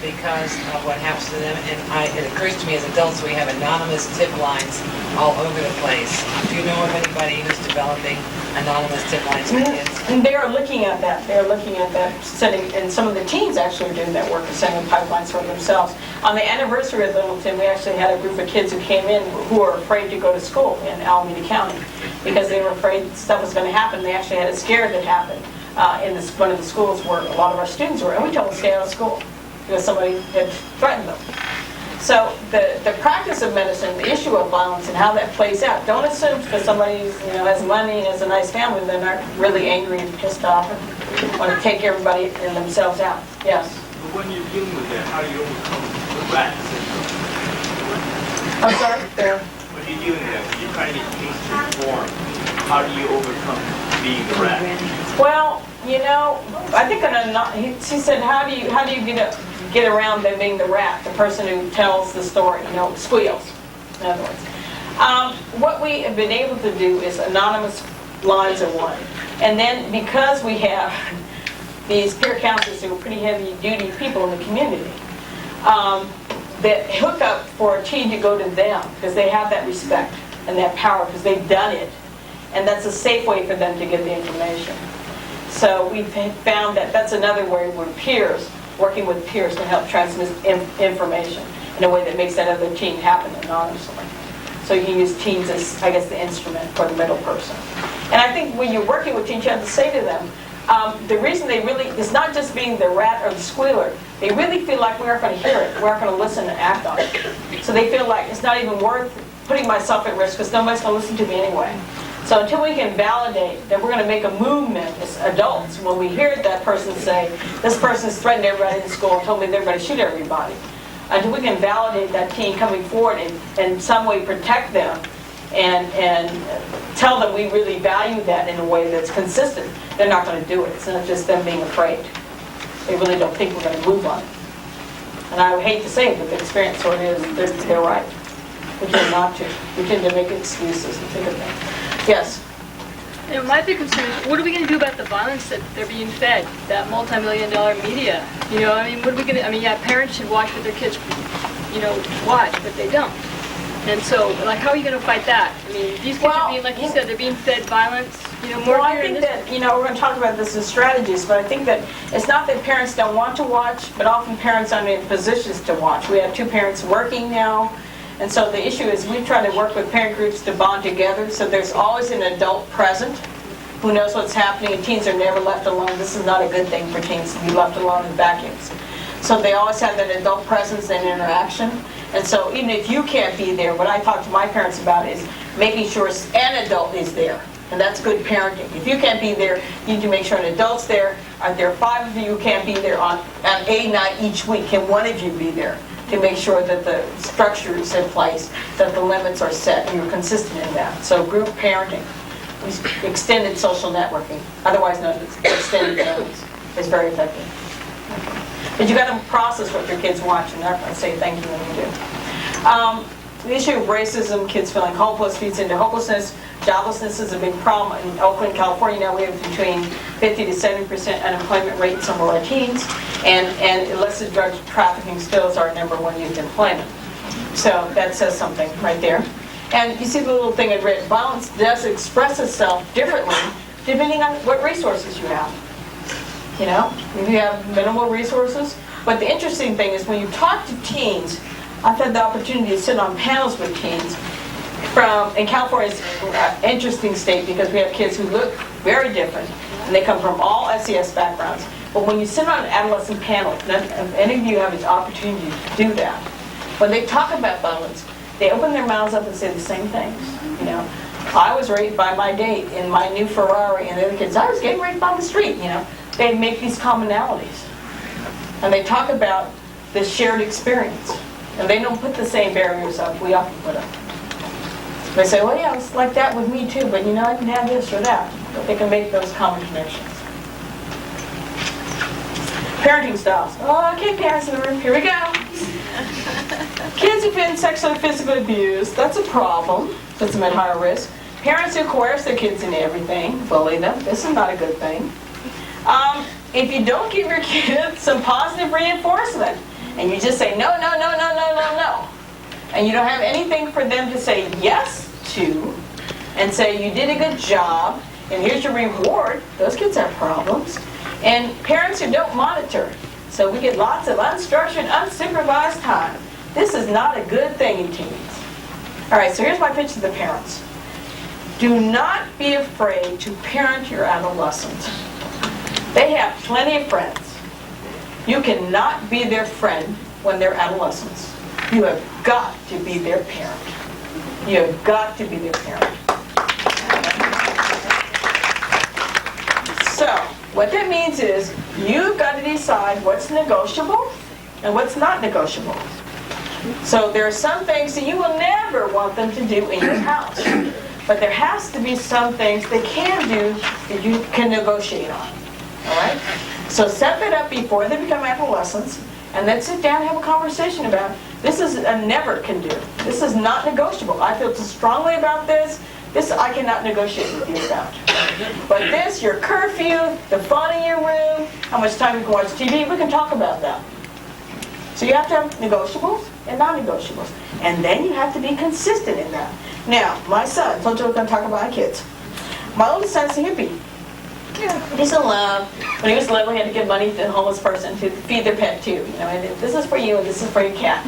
because of what happens to them. And it occurs to me as adults we have anonymous tip lines all over the place. Do you know of anybody who's developing anonymous tip lines for kids? And they are looking at that. They are looking at that, setting, and some of the teens actually are doing that work and setting pipelines for themselves. On the anniversary of Littleton, we actually had a group of kids who came in who were afraid to go to school in Alameda County because they were afraid stuff was going to happen. They actually had a scare that happened in one of the schools where a lot of our students were, and we told them to stay out of school because somebody had threatened them. So the practice of medicine, the issue of violence and how that plays out, don't assume because somebody has money and has a nice family, they're not really angry and pissed off and want to take everybody and themselves out. Yes? But when you're dealing with that, how do you overcome the rat syndrome? I'm sorry? There. When you're dealing with that, when you're trying to get things to reform, how do you overcome being the rat? Well, I think she said, how do you get around them being the rat, the person who tells the story, squeals, in other words. What we have been able to do is anonymous lines are one. And then because we have these peer counselors who are pretty heavy-duty people in the community, that hook up for a teen to go to them because they have that respect and that power because they've done it. And that's a safe way for them to get the information. So we've found that that's another way where peers, working with peers to help transmit information in a way that makes that other teen happen anonymously. So you can use teens as, I guess, the instrument for the middle person. And I think when you're working with teens, you have to say to them, the reason they really, it's not just being the rat or the squealer. They really feel like we aren't going to hear it. We aren't going to listen and act on it. So they feel like it's not even worth putting myself at risk because nobody's going to listen to me anyway. So until we can validate that we're going to make a movement as adults, when we hear that person say, this person's threatened everybody in school and told me they're going to shoot everybody, until we can validate that teen coming forward and in some way protect them and tell them we really value that in a way that's consistent, they're not going to do it. It's not just them being afraid. They really don't think we're going to move on it. And I would hate to say it, but the experience sort of is they're right. We tend not to. We tend to make excuses and think of things. Yes? My big concern is, what are we going to do about the violence that they're being fed, that multi-million-dollar media? What are we going to, parents should watch what their kids, watch, but they don't. And so, how are you going to fight that? These kids are being, like you said, they're being fed violence, more I think that, we're going to talk about this as strategies, but I think that it's not that parents don't want to watch, but often parents aren't in positions to watch. We have two parents working now. And so the issue is we try to work with parent groups to bond together, so there's always an adult present who knows what's happening, and teens are never left alone. This is not a good thing for teens to be left alone in vacuums. So they always have that adult presence and interaction. And so even if you can't be there, what I talk to my parents about is making sure an adult is there. And that's good parenting. If you can't be there, you need to make sure an adult's there. Are there 5 of you who can't be there on a night each week? Can one of you be there to make sure that the structure is in place, that the limits are set, and you're consistent in that? So group parenting, extended social networking, otherwise known as extended families, is very effective. But you got to process what your kids watch, and I say thank you when you do. The issue of racism, kids feeling hopeless, feeds into hopelessness. Joblessness is a big problem. In Oakland, California, now we have between 50 to 70% unemployment rate in some of our teens, and illicit drug trafficking still is our #1 youth employment. So that says something right there. And you see the little thing in red, violence does express itself differently depending on what resources you have. You know, if you have minimal resources. But the interesting thing is when you talk to teens, I've had the opportunity to sit on panels with teens in California's interesting state because we have kids who look very different and they come from all SES backgrounds. But when you sit on an adolescent panel, if any of you have the opportunity to do that, when they talk about violence, they open their mouths up and say the same things. You know, I was raped by my date in my new Ferrari, and the other kids, I was getting raped on the street. You know, they make these commonalities, and they talk about the shared experience. And they don't put the same barriers up we often put up. They say, well, yeah, it's like that with me too, but you know, I didn't have this or that. But they can make those common connections. Parenting styles. Oh, okay, parents in the room, here we go. Kids who've been sexually or physically abused, that's a problem, puts them at higher risk. Parents who coerce their kids into everything, bully them, this is not a good thing. If you don't give your kids some positive reinforcement, and you just say, no, no, no, no, no, no, no. And you don't have anything for them to say yes to, and say, you did a good job, and here's your reward. Those kids have problems. And parents who don't monitor. So we get lots of unstructured, unsupervised time. This is not a good thing in teens. All right, so here's my pitch to the parents. Do not be afraid to parent your adolescent. They have plenty of friends. You cannot be their friend when they're adolescents. You have got to be their parent. You have got to be their parent. So, what that means is you've got to decide what's negotiable and what's not negotiable. So there are some things that you will never want them to do in your house. But there has to be some things they can do that you can negotiate on. All right? So set that up before they become adolescents, and then sit down and have a conversation about, this is a never can do. This is not negotiable. I feel too strongly about this. This I cannot negotiate with you about. But this, your curfew, the fun in your room, how much time you can watch TV, we can talk about that. So you have to have negotiables and non-negotiables. And then you have to be consistent in that. Now, my son, I told you I was going to talk about my kids. My oldest son's a hippie. He's in love. When he was little, he had to give money to a homeless person to feed their pet too. You know, and this is for you and this is for your cat.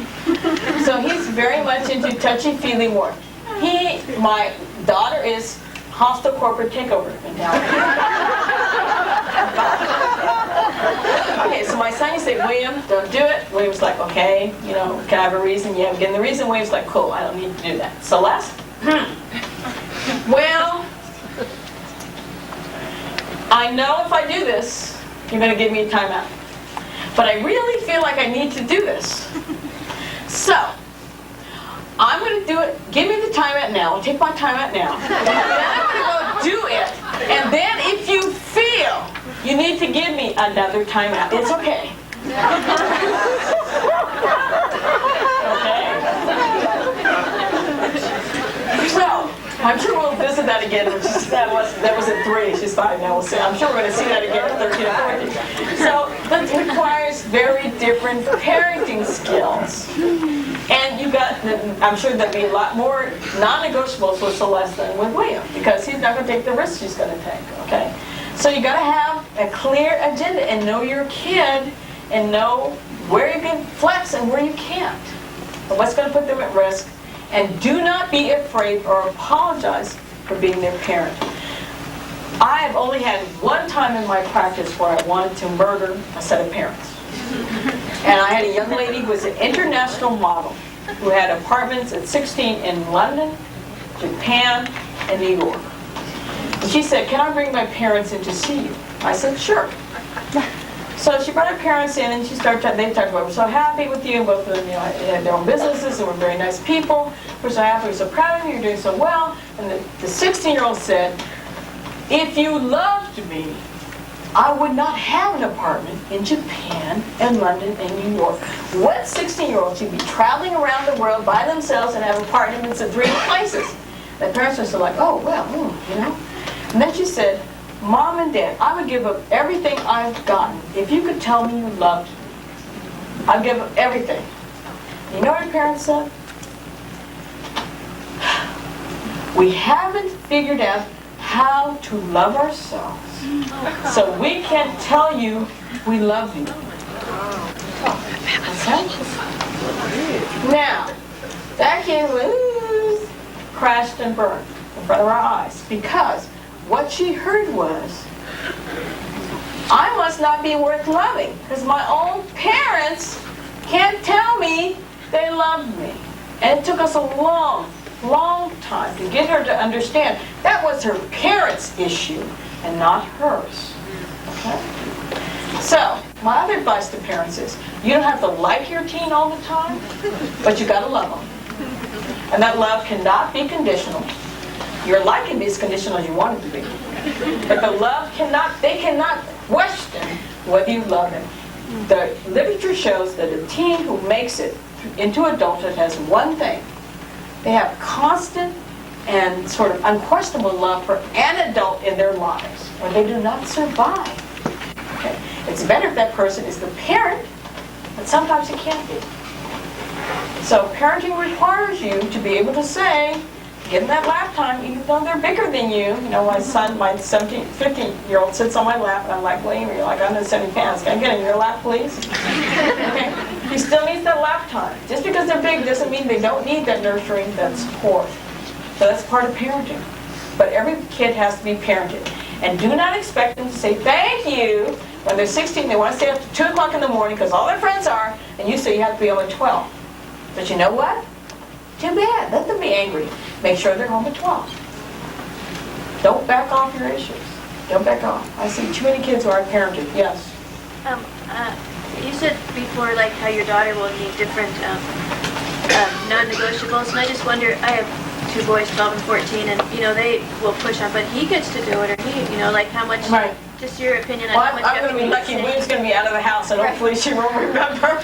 So he's very much into touchy-feely work. My daughter is hostile corporate takeover mentality. Okay, so my son used to say, William, don't do it. William's like, okay, you know, can I have a reason? Yeah, again, the reason William's like, cool, I don't need to do that. Celeste? Well, I know if I do this, you're going to give me a timeout. But I really feel like I need to do this. So, I'm going to do it. Give me the timeout now. I'll take my timeout now. Then I'm going to go do it. And then if you feel you need to give me another timeout, it's okay. Okay? So, I'm sure we'll visit that again. That was at 3. She's 5 now. We'll see. I'm sure we're going to see that again at 13 or 14. So that requires very different parenting skills. And I'm sure there'll be a lot more non-negotiables with Celeste than with William because he's not going to take the risk she's going to take. Okay. So you got to have a clear agenda and know your kid and know where you can flex and where you can't. And what's going to put them at risk. And do not be afraid or apologize for being their parent. I have only had one time in my practice where I wanted to murder a set of parents. And I had a young lady who was an international model who had apartments at 16 in London, Japan, and New York. And she said, can I bring my parents in to see you? I said, sure. So she brought her parents in, and they talked about, we're so happy with you. Both of them, had their own businesses, and were very nice people. We're so happy, we're so proud of you, you're doing so well. And the 16-year-old said, if you loved me, I would not have an apartment in Japan and London and New York. What 16-year-old should be traveling around the world by themselves and have apartments in 3 places? The parents were still like, oh, well, And then she said, Mom and Dad, I would give up everything I've gotten if you could tell me you loved me. I'd give up everything. You know what her parents said? We haven't figured out how to love ourselves, so we can't tell you we love you. Okay? Now, that kid was crashed and burned in front of our eyes, because what she heard was, I must not be worth loving because my own parents can't tell me they love me. And it took us a long time to get her to understand that was her parents' issue and not hers. Okay? So, my other advice to parents is, you don't have to like your teen all the time, but you got to love them. And that love cannot be conditional. Your like can be as conditional as you want it to be. But the love they cannot question whether you love them. The literature shows that a teen who makes it into adulthood has one thing. They have constant and sort of unquestionable love for an adult in their lives, or they do not survive. Okay? It's better if that person is the parent, but sometimes it can't be. So parenting requires you to be able to say, give them that lap time, even though they're bigger than you. You know, my son, my 15-year-old sits on my lap, and I'm like, William, you're like 170 pounds. Can I get in your lap, please? Okay? He still needs that lap time. Just because they're big doesn't mean they don't need that nurturing, that support. So that's part of parenting. But every kid has to be parented. And do not expect them to say thank you when they're 16. They want to stay up to 2 o'clock in the morning because all their friends are, and you say you have to be home at 12. But you know what? Too bad. Let them be angry. Make sure they're home at 12. Don't back off your issues. Don't back off. I see too many kids who aren't parented. Yes? You said before, like, how your daughter will need different non-negotiables, and I just wonder, I have 2 boys, 12 and 14, and, they will push on, but he gets to do it, or he, like, how much, right. Just your opinion on Well, how much I'm going to be lucky. William's going to be out of the house, and hopefully she won't remember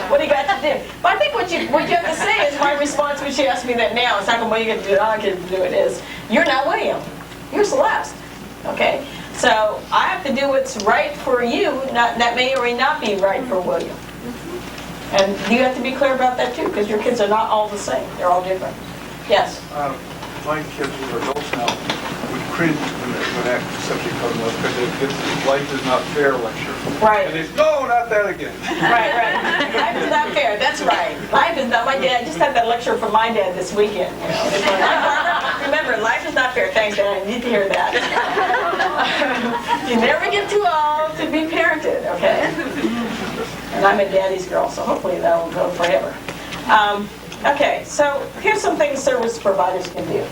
what he got to do. But I think what you have to say is my response when she asks me that now. It's not what are you going to do? All I get to do it is, you're not William. You're Celeste. Okay? So I have to do what's right for you. That may or may not be right for William. And you have to be clear about that too, because your kids are not all the same. They're all different. Yes? My kids who are adults now would cringe when that subject comes up because it gets this life is not fair lecture. Right. And it's, no, not that again. Right. Life is not fair. That's right. Life is not. My dad, I just had that lecture from my dad this weekend. Remember, life is not fair. Thanks, Dad. I need to hear that. You never get too old to be parented, okay? And I'm a daddy's girl, so hopefully that will go forever. Okay, so here's some things service providers can do.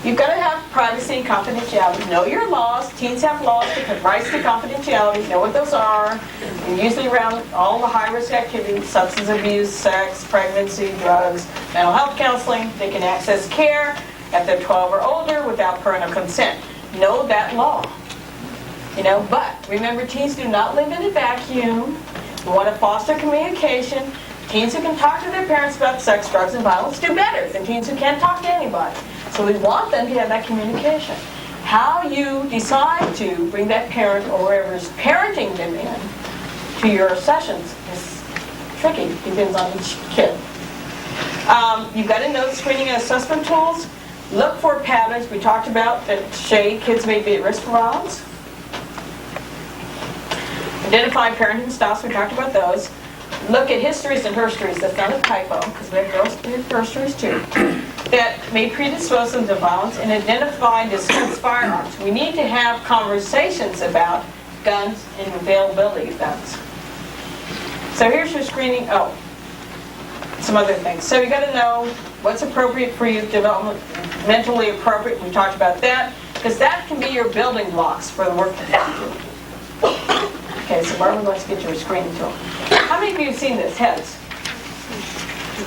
You've got to have privacy and confidentiality. Know your laws. Teens have laws to privacy and confidentiality. Know what those are. And usually around all the high-risk activities, substance abuse, sex, pregnancy, drugs, mental health counseling. They can access care if they're 12 or older without parental consent. Know that law. But remember, teens do not live in a vacuum. We want to foster communication. Teens who can talk to their parents about sex, drugs, and violence do better than teens who can't talk to anybody. So we want them to have that communication. How you decide to bring that parent or whoever's parenting them in to your sessions is tricky. Depends on each kid. You've got to know the screening and assessment tools. Look for patterns we talked about that say kids may be at risk for violence. Identify parenting styles. We talked about those. Look at histories and herstories. That's not a typo, because we have girls who have herstories too. That may predispose them to violence, and identify and discuss firearms. We need to have conversations about guns and availability of guns. So here's your screening. Some other things. So you got to know what's appropriate for you, developmentally appropriate. We talked about that. You Because that can be your building blocks for the work that you do. Okay, so Barbara, let's get your screen tool. How many of you have seen this? Heads?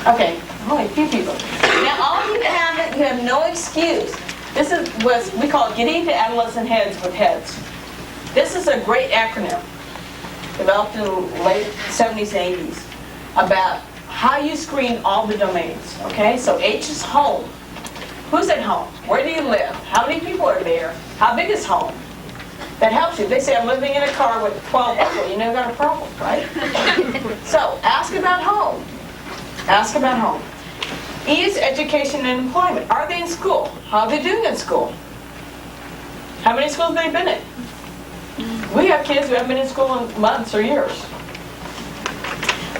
Okay, only a few people. Now, all of you haven't, you have no excuse. This is what we call getting to adolescent heads with heads. This is a great acronym developed in the late 70s and 80s about how you screen all the domains. Okay, so H is home. Who's at home? Where do you live? How many people are there? How big is home? That helps you. They say, I'm living in a car with 12 people. You know, got a problem, right? So, ask about home. Ask about home. E is education and employment. Are they in school? How are they doing in school? How many schools have they been in? We have kids who haven't been in school in months or years.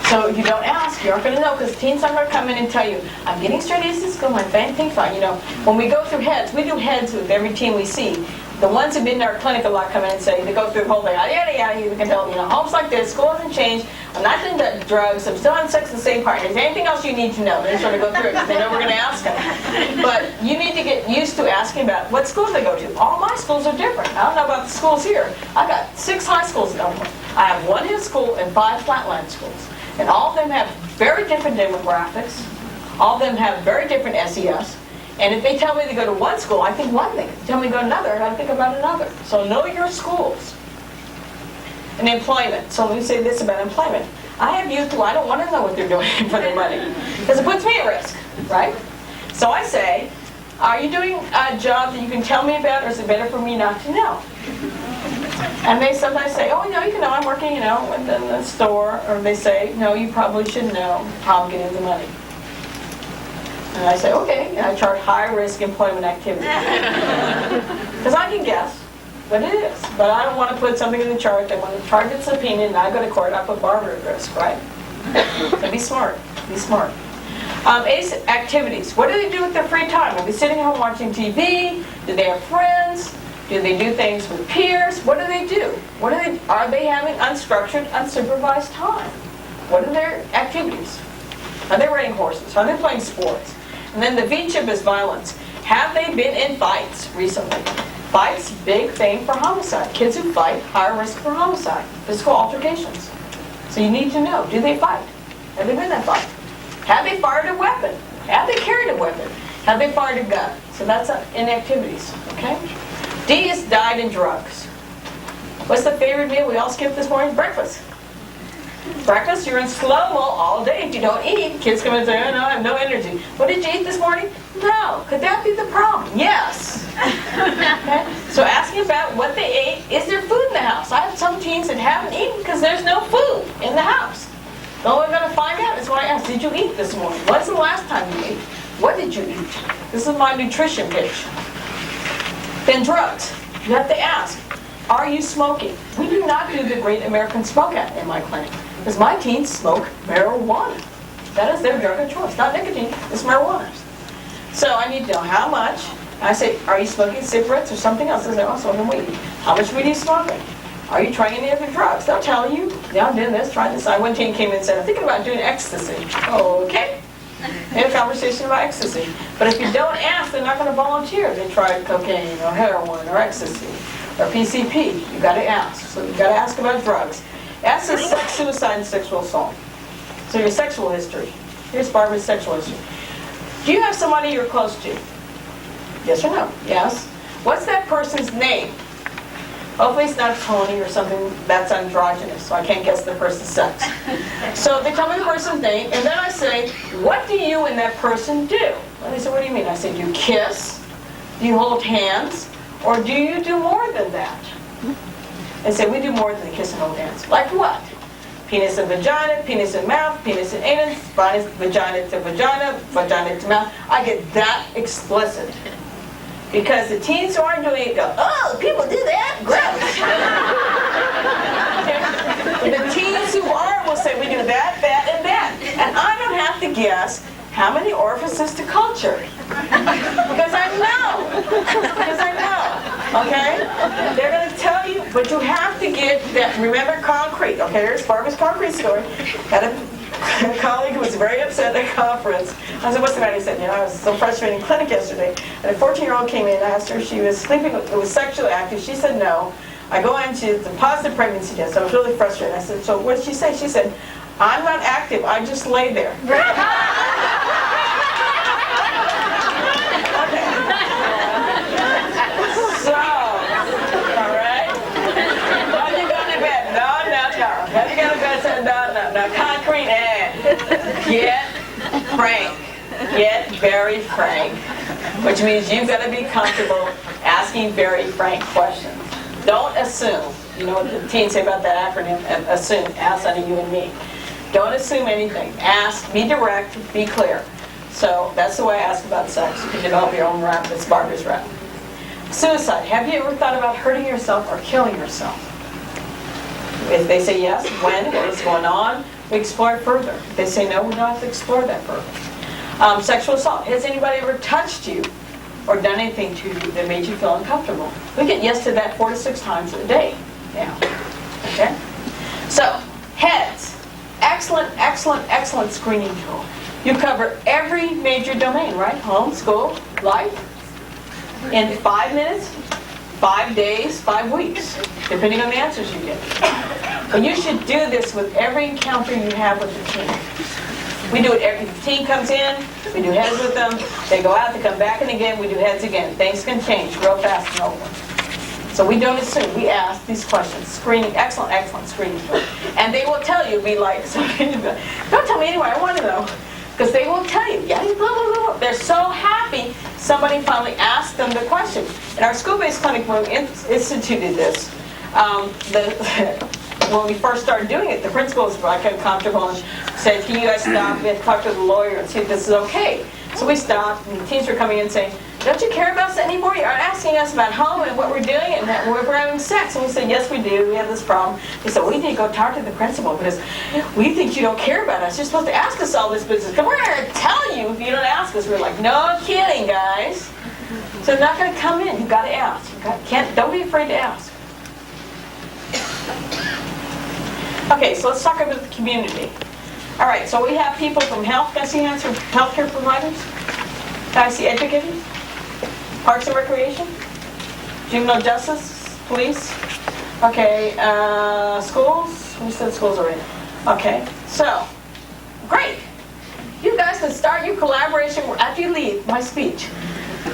So if you don't ask, you aren't going to know, because teens are going to come in and tell you, I'm getting straight A's in school, I'm fantastic fine. You know, when we go through heads, we do heads with every teen we see. The ones who've been in our clinic a lot come in and say, they go through the whole thing, yada, yada, you can tell, you know, home's like this, school hasn't changed, I'm not doing drugs, I'm still having sex with the same partner. Is there anything else you need to know? They sort of go through it because they know we're going to ask them. But you need to get used to asking about what schools they go to. All my schools are different. I don't know about the schools here. I got 6 high schools in Oakland. I have 1 high school and 5 flatland schools. And all of them have very different demographics. All of them have very different SES. And if they tell me to go to one school, I think one thing. If they tell me to go to another, I think about another. So know your schools. And employment. So let me say this about employment. I have youth who I don't want to know what they're doing for their money, because it puts me at risk, right? So I say, are you doing a job that you can tell me about, or is it better for me not to know? And they sometimes say, oh, no, you can know, I'm working, you know, in the store. Or they say, no, you probably should know how I'm getting the money. And I say, okay, and I chart high-risk employment activity. Because I can guess what it is. But I don't want to put something in the chart that when the chart gets opinion and I go to court, I put Barbara at risk, right? So be smart. Be smart. ACE activities. What do they do with their free time? Are they sitting home watching TV? Do they have friends? Do they do things with peers? What do they do? Are they having unstructured, unsupervised time? What are their activities? Are they riding horses? Are they playing sports? And then the V chip is violence. Have they been in fights recently? Fights, big thing for homicide. Kids who fight, higher risk for homicide. Physical altercations. So you need to know, do they fight? Have they been in that fight? Have they fired a weapon? Have they carried a weapon? Have they fired a gun? So that's inactivities, okay? D is diet and drugs. What's the favorite meal we all skipped this morning? Breakfast. Breakfast, you're in slow-mo all day. If you don't eat, kids come in and say, oh no, I have no energy. What did you eat this morning? No. Could that be the problem? Yes. Okay? So asking about what they ate, is there food in the house? I have some teens that haven't eaten because there's no food in the house. The only way we're going to find out is when I ask, did you eat this morning? When's the last time you ate? What did you eat? This is my nutrition pitch. Then drugs. You have to ask, are you smoking? We do not do the Great American Smoke Out in my clinic. Because my teens smoke marijuana. That is their drug of choice. Not nicotine, it's marijuana. So I need to know how much. I say, are you smoking cigarettes or something else? They say, oh, smoking weed. How much weed are you smoking? Are you trying any other drugs? They'll tell you. Yeah, I'm doing this, trying this. One teen came in and said, I'm thinking about doing ecstasy. Okay. They had a conversation about ecstasy. But if you don't ask, they're not going to volunteer. They tried cocaine or heroin or ecstasy or PCP. You've got to ask. So you've got to ask about drugs. S is sex, suicide, and sexual assault. So your sexual history. Here's Barbara's sexual history. Do you have somebody you're close to? Yes or no? Yes. What's that person's name? Hopefully it's not Tony or something that's androgynous, so I can't guess the person's sex. So they tell me the person's name, and then I say, what do you and that person do? And they say, what do you mean? I say, do you kiss? Do you hold hands? Or do you do more than that? And say, we do more than the kiss and hold hands. Like what? Penis and vagina, penis and mouth, penis and anus, vagina to vagina, vagina to mouth. I get that explicit. Because the teens who aren't doing it go, oh, people do that? Gross. Okay? The teens who are will say, we do that, that, and that. And I don't have to guess how many orifices to culture. Because I know. Because I know. Okay? They're going to tell you, but you have to get that. Remember concrete. Okay, here's Barbara's concrete story. Got a a colleague who was very upset at a conference. I said, what's the matter? He said, I was so frustrated in clinic yesterday. And a 14-year-old came in and asked her if she was sleeping, it was sexually active. She said no. I go on to the positive pregnancy test. I was really frustrated. I said, so what did she say? She said, I'm not active. I just lay there. So, all right. When you go to bed? No. When you go to bed? Say, no. Concrete and get frank. Get very frank. Which means you've got to be comfortable asking very frank questions. Don't assume. You know what the teens say about that acronym? Assume. Ask under you and me. Don't assume anything. Ask. Be direct. Be clear. So that's the way I ask about sex. You can develop your own rap. It's Barbara's rap. Suicide. Have you ever thought about hurting yourself or killing yourself? If they say yes, when, what is going on, we explore it further. If they say no, we don't have to explore that further. Sexual assault. Has anybody ever touched you or done anything to you that made you feel uncomfortable? We get yes to that 4 to 6 times a day now. Okay? So, heads. Excellent screening tool. You cover every major domain, right? Home, school, life. In 5 minutes, 5 days, 5 weeks, depending on the answers you get. But you should do this with every encounter you have with the teen. We do it every, the teen comes in, we do heads with them, they go out, they come back and again, we do heads again. Things can change real fast and over. So we don't assume, we ask these questions. Screening, excellent screening tool. And they will tell you, be like, don't tell me anyway, I want to know. Because they will tell you, yeah, blah, blah, blah. They're so happy somebody finally asked them the question. In our school-based clinic, when we instituted this, when we first started doing it, the principals were like uncomfortable and said, can you guys stop? We have to talk to the lawyer and see if this is okay. So we stopped, and the teens were coming in saying, don't you care about us anymore? You aren't asking us about home and what we're doing and that we're having sex. And we said, yes, we do. We have this problem. They said, we need to go talk to the principal because we think you don't care about us. You're supposed to ask us all this business. Come, we're going to tell you if you don't ask us. We're like, no kidding, guys. So they're not going to come in. You've got to ask. Don't be afraid to ask. Okay, so let's talk about the community. All right, so we have people from health. Can I see hands from healthcare providers? Can I see educators? Parks and Recreation? Juvenile Justice? Police? Okay, schools? We said schools already. Okay, so, great. You guys can start your collaboration after you leave my speech.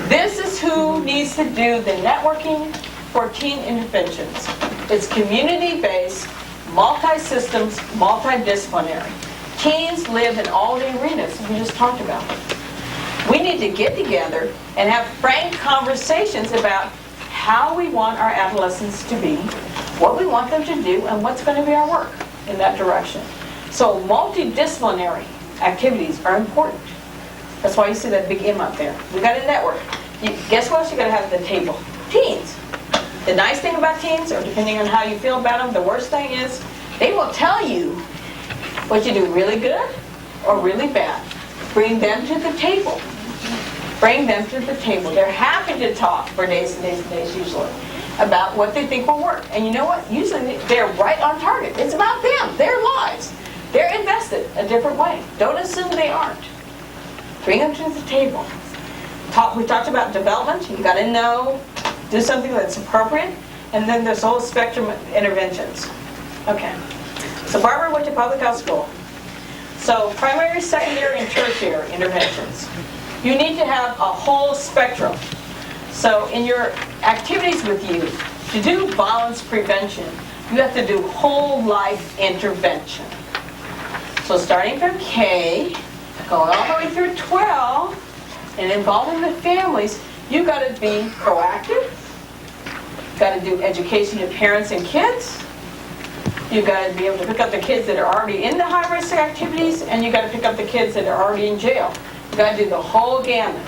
This is who needs to do the networking for teen interventions. It's community-based, multi-systems, multidisciplinary. Teens live in all the arenas we just talked about. We need to get together and have frank conversations about how we want our adolescents to be, what we want them to do, and what's going to be our work in that direction. So multidisciplinary activities are important. That's why you see that big M up there. We got a network. Guess what else you got to have at the table? Teens. The nice thing about teens, or depending on how you feel about them, the worst thing is they will tell you what you do really good or really bad. Bring them to the table. Bring them to the table. They're happy to talk for days and days and days usually about what they think will work. And you know what? Usually they're right on target. It's about them, their lives. They're invested a different way. Don't assume they aren't. Bring them to the table. We talked about development. You got to know, do something that's appropriate. And then there's a whole spectrum of interventions. Okay. So Barbara went to public health school. So primary, secondary, and tertiary interventions. You need to have a whole spectrum. So in your activities with youth, to do violence prevention, you have to do whole life intervention. So starting from K, going all the way through 12, and involving the families, you've got to be proactive. You've got to do education to parents and kids. You've got to be able to pick up the kids that are already in the high-risk activities, and you've got to pick up the kids that are already in jail. You've got to do the whole gamut.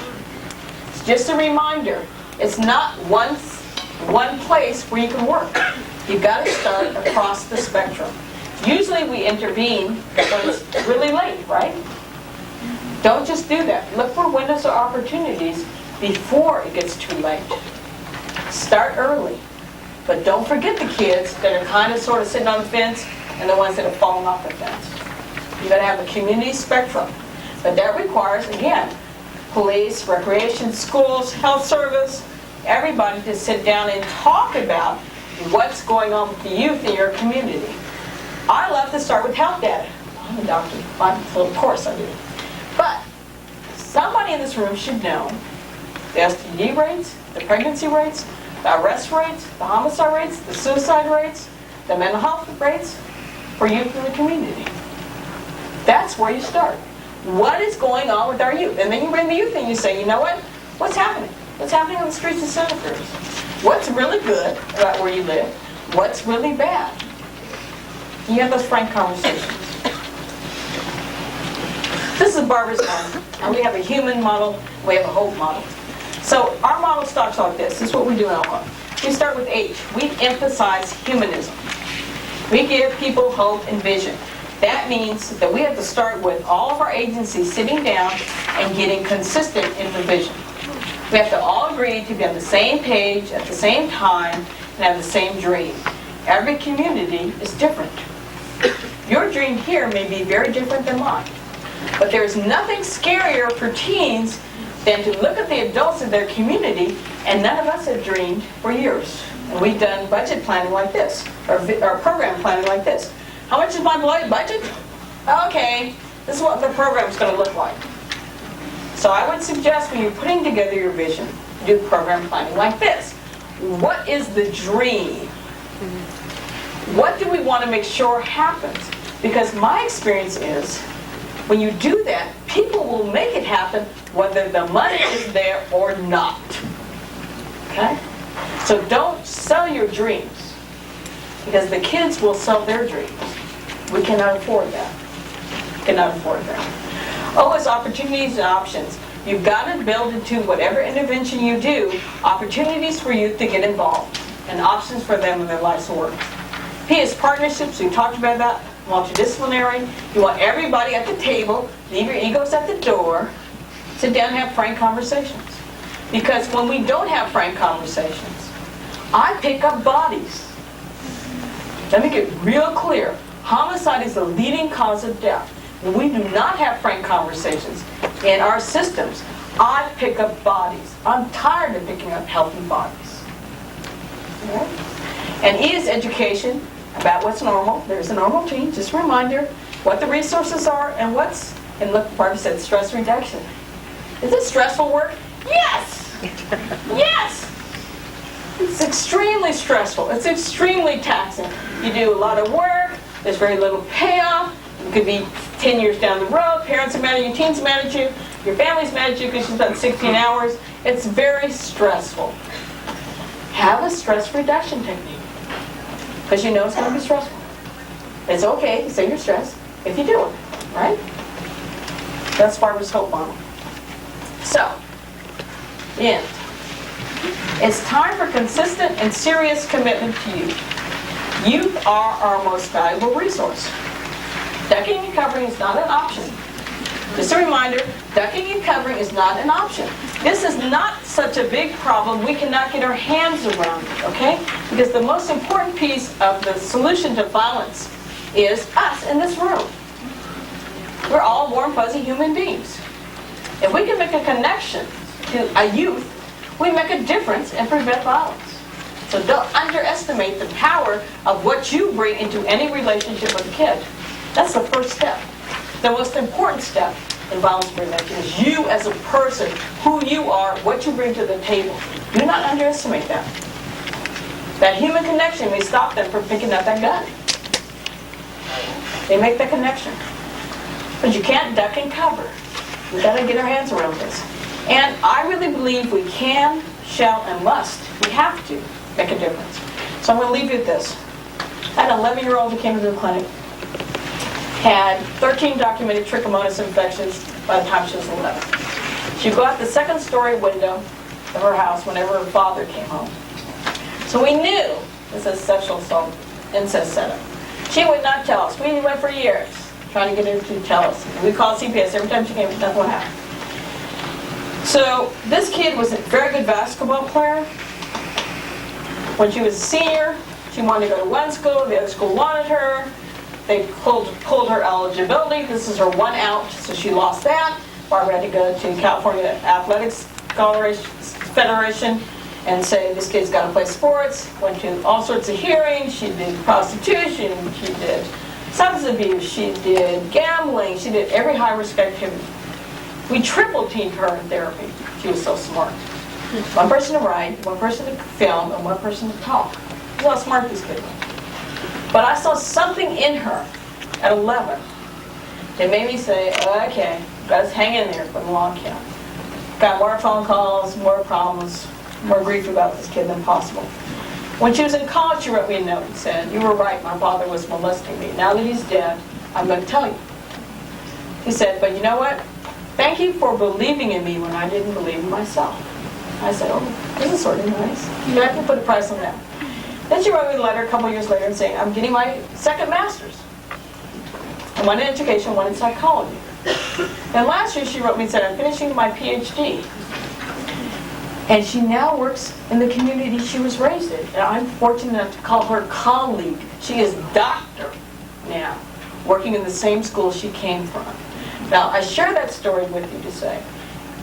It's just a reminder, it's not one place where you can work. You've got to start across the spectrum. Usually we intervene when it's really late, right? Don't just do that. Look for windows of opportunities before it gets too late. Start early. But don't forget the kids that are kind of sort of sitting on the fence and the ones that have fallen off the fence. You gotta have a community spectrum. But that requires, again, police, recreation, schools, health service, everybody to sit down and talk about what's going on with the youth in your community. I love to start with health data. I'm a doctor, so of course I do. But somebody in this room should know the STD rates, the pregnancy rates, the arrest rates, the homicide rates, the suicide rates, the mental health rates for youth in the community. That's where you start. What is going on with our youth? And then you bring the youth in and you say, you know what? What's happening? What's happening on the streets of Santa Cruz? What's really good about where you live? What's really bad? You have those frank conversations. This is Barbara's model. And we have a human model, we have a hope model. So our model starts like this. This is what we do in Alcoa. We start with H. We emphasize humanism. We give people hope and vision. That means that we have to start with all of our agencies sitting down and getting consistent in the vision. We have to all agree to be on the same page at the same time and have the same dream. Every community is different. Your dream here may be very different than mine. But there's nothing scarier for teens than to look at the adults in their community, and none of us have dreamed for years. And we've done budget planning like this, or program planning like this. How much is my budget? Okay, this is what the program's going to look like. So I would suggest when you're putting together your vision, do program planning like this. What is the dream? What do we want to make sure happens? Because my experience is, when you do that, people will make it happen whether the money is there or not. Okay? So don't sell your dreams, because the kids will sell their dreams. We cannot afford that. Cannot afford that. O is opportunities and options. You've got to build into whatever intervention you do, opportunities for youth to get involved, and options for them in their life's work. P is partnerships. We talked about that. Multidisciplinary. You want everybody at the table, leave your egos at the door, sit down and have frank conversations. Because when we don't have frank conversations, I pick up bodies. Let me get real clear. Homicide is the leading cause of death. When we do not have frank conversations in our systems, I pick up bodies. I'm tired of picking up healthy bodies. Okay? And E is education, about what's normal. There's a normal teen. Just a reminder what the resources are and what's, and look, Barbara said stress reduction. Is it stressful work? Yes! Yes! It's extremely stressful. It's extremely taxing. You do a lot of work. There's very little payoff. It could be 10 years down the road. Parents are mad at you. Teens are mad at you. Your family's mad at you because you spent 16 hours. It's very stressful. Have a stress reduction technique. Because you know it's going to be stressful. It's okay to say you're stressed if you do it, right? That's Barbara's hope model. So, end. It's time for consistent and serious commitment to youth. Youth are our most valuable resource. Ducking and covering is not an option. Just a reminder, ducking and covering is not an option. This is not such a big problem, we cannot get our hands around it, okay? Because the most important piece of the solution to violence is us in this room. We're all warm, fuzzy human beings. If we can make a connection to a youth, we make a difference and prevent violence. So don't underestimate the power of what you bring into any relationship with a kid. That's the first step. The most important step in violence prevention is you as a person, who you are, what you bring to the table. Do not underestimate that. That human connection may stop them from picking up that gun. They make that connection. But you can't duck and cover. We've got to get our hands around this. And I really believe we can, shall, and must. We have to make a difference. So I'm going to leave you with this. I had an 11-year-old who came into the clinic, had 13 documented trichomonas infections by the time she was 11. She'd go out the second-story window of her house whenever her father came home. So we knew this was a sexual assault, incest setup. She would not tell us. We went for years trying to get her to tell us. We called CPS every time she came, nothing would happen. So this kid was a very good basketball player. When she was a senior, she wanted to go to one school, the other school wanted her. they pulled her eligibility. This is her one out, so she lost that. Barbara had to go to California Athletics Federation and say, this kid's got to play sports. Went to all sorts of hearings. She did prostitution. She did substance abuse. She did gambling. She did every high-risk activity. We triple-teamed her in therapy. She was so smart. One person to write, one person to film, and one person to talk. That's how smart this kid was. But I saw something in her at 11 that made me say, okay, let's hang in there for the long count. Got more phone calls, more problems, more grief about this kid than possible. When she was in college, she wrote me a note and said, you were right, my father was molesting me. Now that he's dead, I'm going to tell you. He said, but you know what? Thank you for believing in me when I didn't believe in myself. I said, oh, this is sort of nice. You have to put a price on that. Then she wrote me a letter a couple years later and saying, I'm getting my second master's. One in education, one in psychology. And last year she wrote me and said, I'm finishing my PhD. And she now works in the community she was raised in. And I'm fortunate enough to call her colleague. She is doctor now, working in the same school she came from. Now, I share that story with you to say,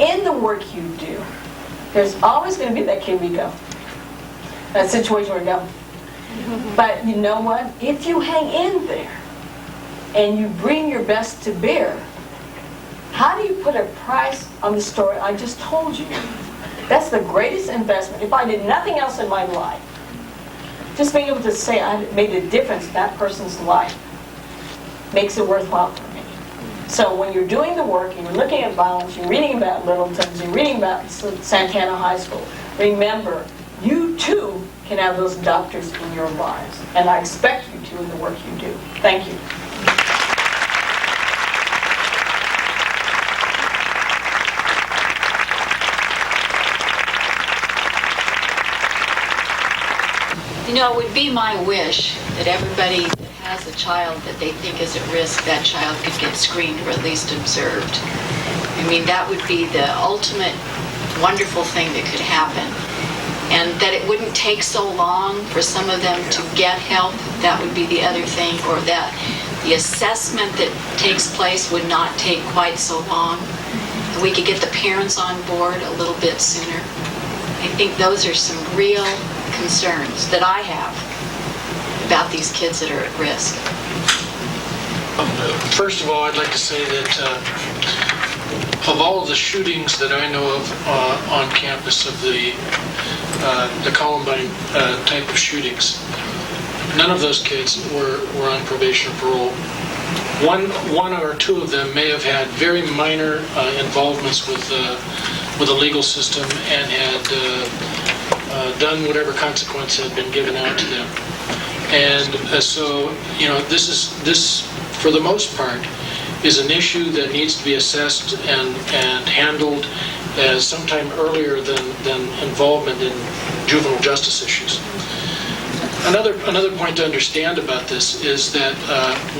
in the work you do, there's always going to be that kid we go. That situation where we go. But you know what? If you hang in there and you bring your best to bear, how do you put a price on the story I just told you? That's the greatest investment. If I did nothing else in my life, just being able to say I made a difference in that person's life makes it worthwhile for me. So when you're doing the work and you're looking at violence, you're reading about Littleton's, you're reading about Santana High School, remember, you too can have those doctors in your lives. And I expect you to in the work you do. Thank you. You know, it would be my wish that everybody that has a child that they think is at risk, that child could get screened or at least observed. I mean, that would be the ultimate wonderful thing that could happen. And that it wouldn't take so long for some of them to get help, that would be the other thing, or that the assessment that takes place would not take quite so long. We could get the parents on board a little bit sooner. I think those are some real concerns that I have about these kids that are at risk. First of all, I'd like to say that of all of the shootings that I know of on campus of the Columbine type of shootings, none of those kids were on probation or parole. One or two of them may have had very minor involvements with the legal system and had done whatever consequence had been given out to them. And so, you know, this for the most part is an issue that needs to be assessed and handled as sometime earlier than involvement in juvenile justice issues. Another point to understand about this is that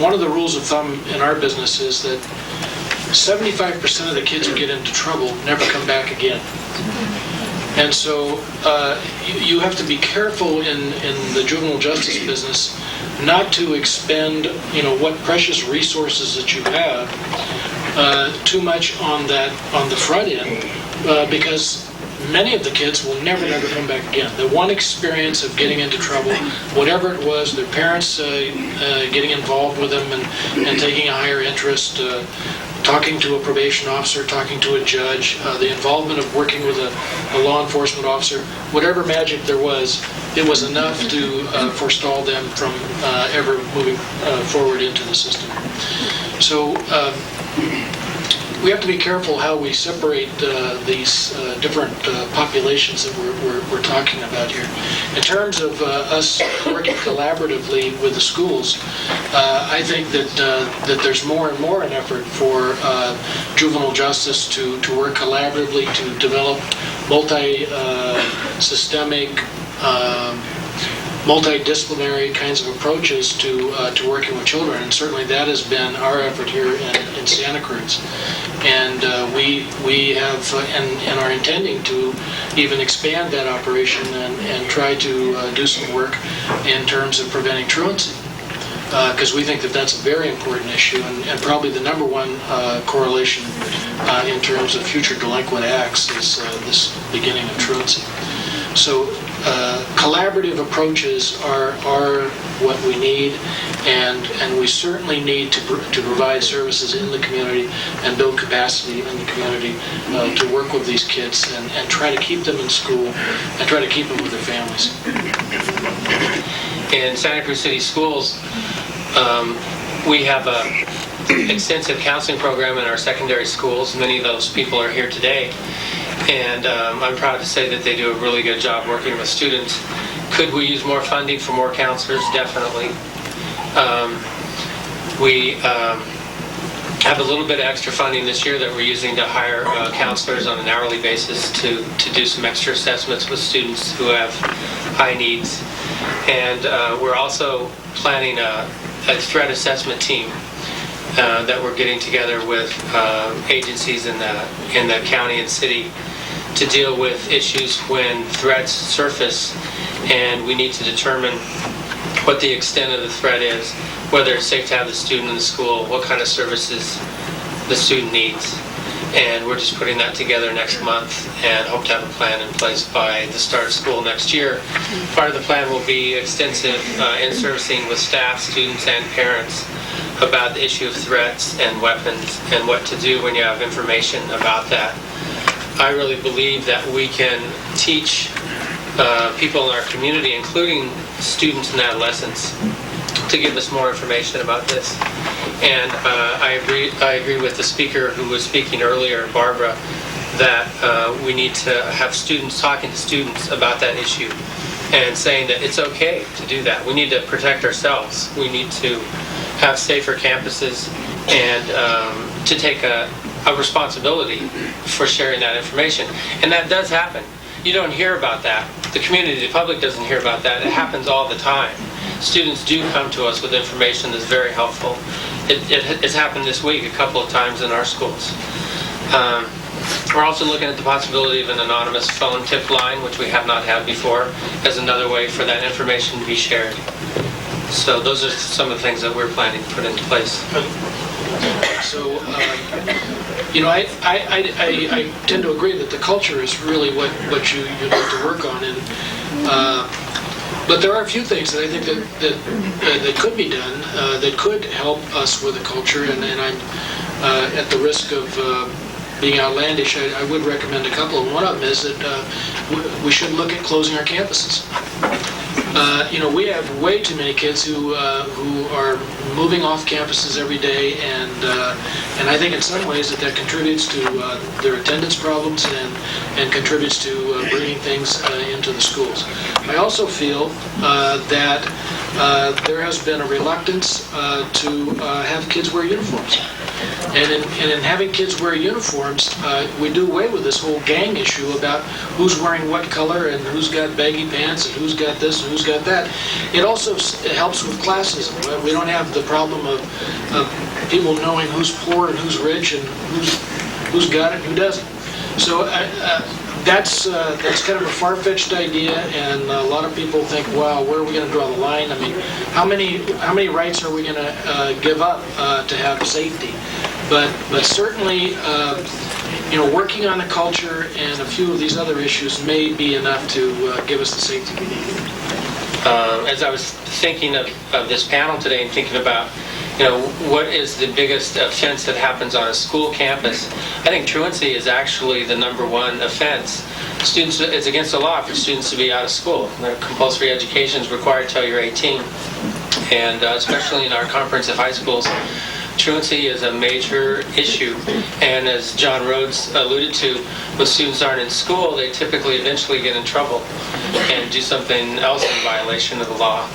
one of the rules of thumb in our business is that 75% of the kids who get into trouble never come back again. And so you have to be careful in the juvenile justice business not to expend, you know, what precious resources that you have too much on the front end, because many of the kids will never come back again. The one experience of getting into trouble, whatever it was, their parents getting involved with them and taking a higher interest, talking to a probation officer, talking to a judge, the involvement of working with a law enforcement officer, whatever magic there was, it was enough to forestall them from ever moving forward into the system. So we have to be careful how we separate these different populations that we're talking about here. In terms of us working collaboratively with the schools, I think that there's more and more an effort for juvenile justice to work collaboratively to develop multi-systemic, multidisciplinary kinds of approaches to working with children, and certainly that has been our effort here in Santa Cruz. And we have and are intending to even expand that operation and try to do some work in terms of preventing truancy. because we think that that's a very important issue and probably the number one correlation in terms of future delinquent acts is this beginning of truancy. So collaborative approaches are what we need, and we certainly need to provide services in the community and build capacity in the community to work with these kids and try to keep them in school and try to keep them with their families. In Santa Cruz City Schools, we have an extensive counseling program in our secondary schools. Many of those people are here today. And I'm proud to say that they do a really good job working with students. Could we use more funding for more counselors? Definitely. We have a little bit of extra funding this year that we're using to hire counselors on an hourly basis to do some extra assessments with students who have high needs. And we're also planning a threat assessment team that we're getting together with agencies in the county and city to deal with issues when threats surface and we need to determine what the extent of the threat is, whether it's safe to have the student in the school, what kind of services the student needs. And we're just putting that together next month and hope to have a plan in place by the start of school next year. Part of the plan will be extensive in-servicing with staff, students, and parents about the issue of threats and weapons and what to do when you have information about that. I really believe that we can teach people in our community, including students and adolescents, to give us more information about this. And I agree with the speaker who was speaking earlier, Barbara, that we need to have students talking to students about that issue and saying that it's okay to do that. We need to protect ourselves. We need to have safer campuses and to take a responsibility for sharing that information. And that does happen. You don't hear about that. The community, the public doesn't hear about that. It happens all the time. Students do come to us with information that's very helpful. It's happened this week a couple of times in our schools. We're also looking at the possibility of an anonymous phone tip line, which we have not had before, as another way for that information to be shared. So those are some of the things that we're planning to put into place. So, I tend to agree that the culture is really what you need to work on. And but there are a few things that I think that could be done that could help us with the culture. And I'm at the risk of being outlandish, I would recommend a couple. And one of them is that we should look at closing our campuses. We have way too many kids who are moving off campuses every day, and I think in some ways that contributes to their attendance problems and contributes to bringing things into the schools. I also feel that there has been a reluctance to have kids wear uniforms. And in having kids wear uniforms, we do away with this whole gang issue about who's wearing what color and who's got baggy pants and who's got this and who's got that. It also helps with classism. We don't have the problem of people knowing who's poor and who's rich and who's got it and who doesn't. So that's kind of a far-fetched idea, and a lot of people think, wow, where are we going to draw the line? I mean, how many rights are we going to give up to have safety? But certainly, working on the culture and a few of these other issues may be enough to give us the safety we need. As I was thinking of this panel today and thinking about, what is the biggest offense that happens on a school campus, I think truancy is actually the number one offense. It's against the law for students to be out of school. Compulsory education is required until you're 18. And especially in our comprehensive high schools, truancy is a major issue. And as John Rhodes alluded to, when students aren't in school, they typically eventually get in trouble and do something else in violation of the law.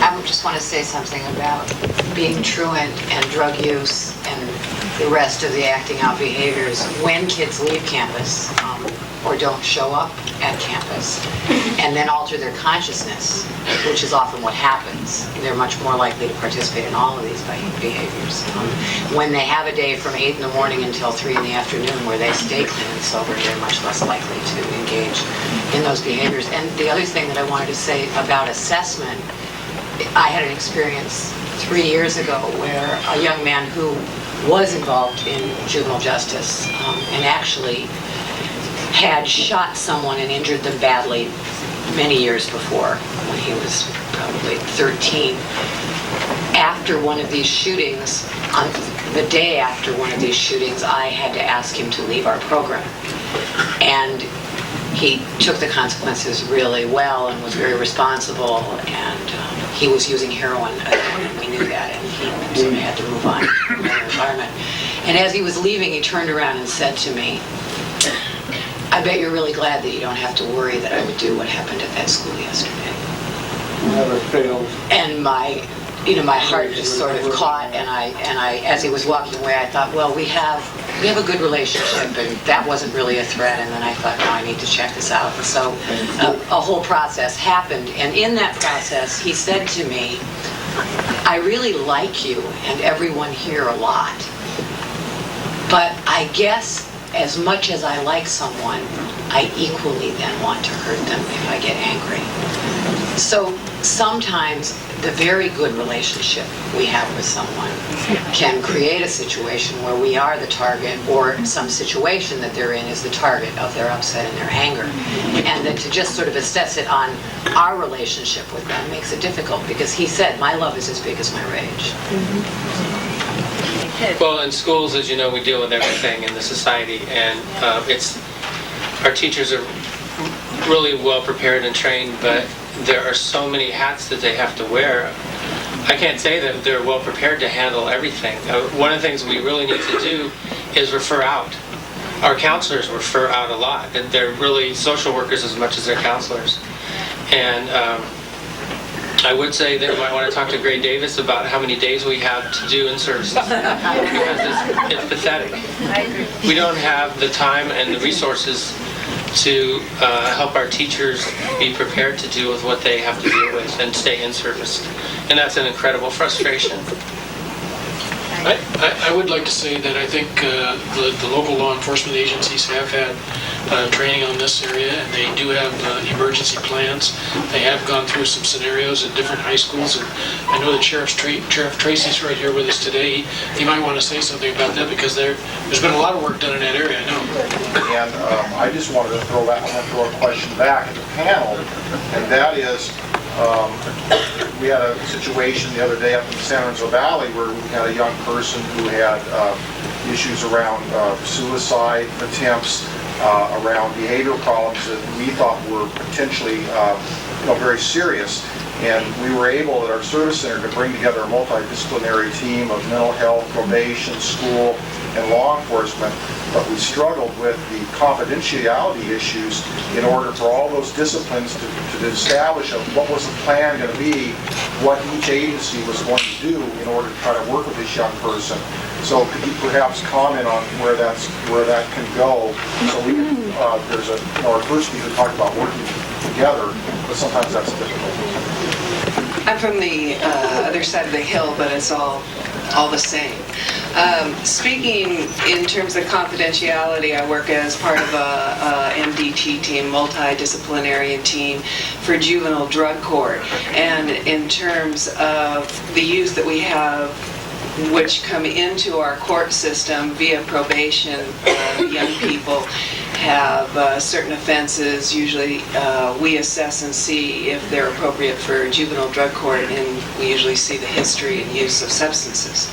I would just want to say something about being truant and drug use and the rest of the acting out behaviors when kids leave campus or don't show up at campus and then alter their consciousness, which is often what happens. They're much more likely to participate in all of these behaviors. When they have a day from 8 in the morning until 3 in the afternoon where they stay clean and sober, they're much less likely to engage in those behaviors. And the other thing that I wanted to say about assessment, I had an experience 3 years ago where a young man who was involved in juvenile justice and actually had shot someone and injured them badly many years before, when he was probably 13. After one of these shootings, on the day after one of these shootings, I had to ask him to leave our program. And he took the consequences really well and was very responsible, and he was using heroin and we knew that, and he sort of had to move on to another environment. And as he was leaving, he turned around and said to me, "I bet you're really glad that you don't have to worry that I would do what happened at that school yesterday." Never failed. And my heart just sort of caught, and I, as he was walking away, I thought, well, we have a good relationship, and that wasn't really a threat. And then I thought, no, I need to check this out. And so a whole process happened, and in that process, he said to me, "I really like you and everyone here a lot, but I guess as much as I like someone, I equally then want to hurt them if I get angry." So sometimes the very good relationship we have with someone can create a situation where we are the target, or some situation that they're in is the target of their upset and their anger. And then to just sort of assess it on our relationship with them makes it difficult, because he said, "My love is as big as my rage." Well, in schools, as you know, we deal with everything in the society, and our teachers are really well prepared and trained, but there are so many hats that they have to wear. I can't say that they're well prepared to handle everything. One of the things we really need to do is refer out. Our counselors refer out a lot, and they're really social workers as much as they're counselors. And I would say that you might want to talk to Gray Davis about how many days we have to do in-services, because it's pathetic. We don't have the time and the resources to help our teachers be prepared to deal with what they have to deal with and stay in service. And that's an incredible frustration. I would like to say that I think the local law enforcement agencies have had training on this area, and they do have emergency plans. They have gone through some scenarios at different high schools, and I know that Sheriff Tracy's right here with us today. He might want to say something about that, because there's been a lot of work done in that area, I know. And I just wanted to throw a question back at the panel, and that is, we had a situation the other day up in the San Lorenzo Valley where we had a young person who had issues around suicide attempts, around behavioral problems that we thought were potentially very serious. And we were able at our service center to bring together a multidisciplinary team of mental health, probation, school, and law enforcement. But we struggled with the confidentiality issues in order for all those disciplines to establish what was the plan going to be, what each agency was going to do in order to try to work with this young person. So could you perhaps comment on where that can go? So there's our first speaker talked about working together, but sometimes that's difficult. I'm from the other side of the hill, but it's all the same. Speaking in terms of confidentiality, I work as part of a MDT team, multidisciplinary team for juvenile drug court. And in terms of the youth that we have, which come into our court system via probation, young people have certain offenses. Usually we assess and see if they're appropriate for juvenile drug court, and we usually see the history and use of substances.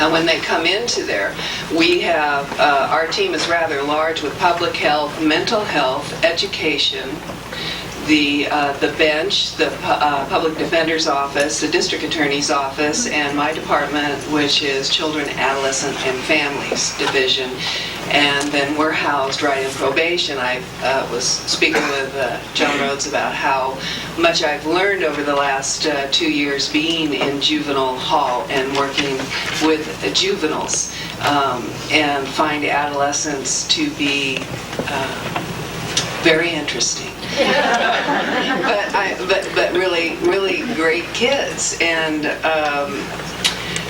And when they come into there, we have, our team is rather large with public health, mental health, education, the bench, the public defender's office, the district attorney's office, and my department, which is children, adolescent, and families division. And then we're housed right in probation. I was speaking with John Rhodes about how much I've learned over the last 2 years being in juvenile hall and working with juveniles, and find adolescents to be very interesting. but really great kids. And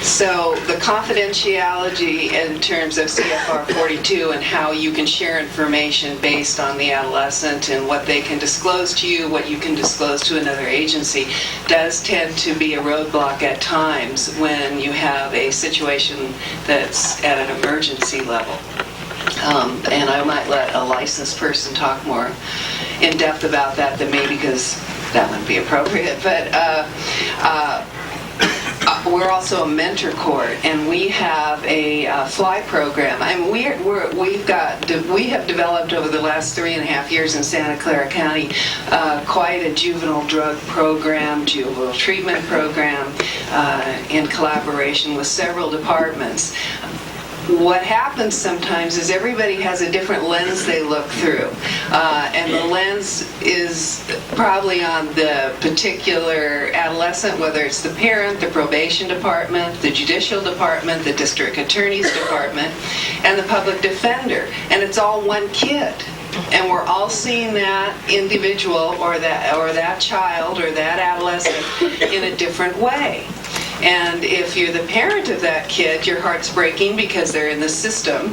So the confidentiality in terms of CFR 42 and how you can share information based on the adolescent and what they can disclose to you, what you can disclose to another agency, does tend to be a roadblock at times when you have a situation that's at an emergency level. And I might let a licensed person talk more in depth about that than me, because that wouldn't be appropriate. But we're also a mentor court, and we have a fly program. I mean, we have developed over the last 3.5 years in Santa Clara County quite a juvenile drug program, juvenile treatment program, in collaboration with several departments. What happens sometimes is everybody has a different lens they look through, and the lens is probably on the particular adolescent, whether it's the parent, the probation department, the judicial department, the district attorney's department, and the public defender, and it's all one kid. And we're all seeing that individual or that child or that adolescent in a different way. And if you're the parent of that kid, your heart's breaking because they're in the system.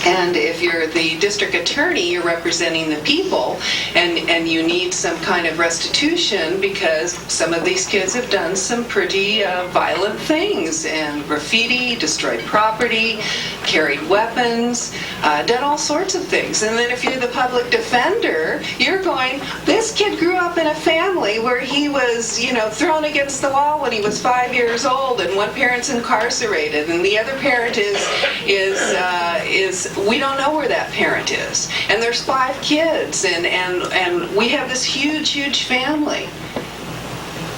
And if you're the district attorney, you're representing the people, and you need some kind of restitution because some of these kids have done some pretty violent things, and graffiti, destroyed property, carried weapons, done all sorts of things. And then if you're the public defender, you're going, this kid grew up in a family where he was, thrown against the wall when he was 5 years old, and one parent's incarcerated, and the other parent is we don't know where that parent is. And there's 5 kids, and we have this huge family.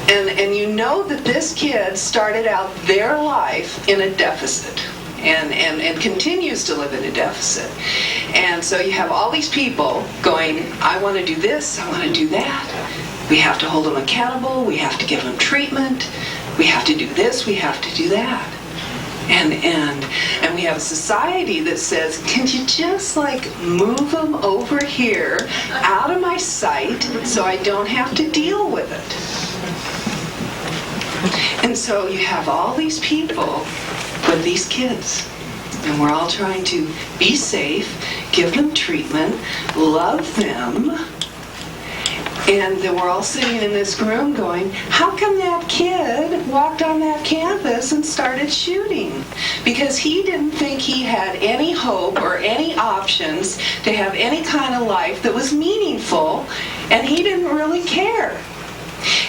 And you know that this kid started out their life in a deficit and continues to live in a deficit. And so you have all these people going, I want to do this, I want to do that. We have to hold them accountable, we have to give them treatment, we have to do this, we have to do that. And we have a society that says, can you just move them over here out of my sight so I don't have to deal with it? And so you have all these people with these kids, and we're all trying to be safe, give them treatment, love them. And then we're all sitting in this room going, how come that kid walked on that campus and started shooting? Because he didn't think he had any hope or any options to have any kind of life that was meaningful, and he didn't really care.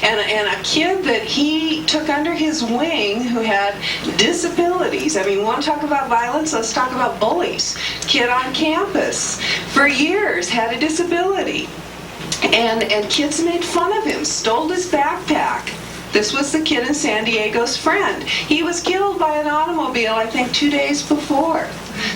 And a kid that he took under his wing who had disabilities. I mean, we want to talk about violence? Let's talk about bullies. Kid on campus for years had a disability. And kids made fun of him, stole his backpack. This was the kid in San Diego's friend. He was killed by an automobile, I think, 2 days before.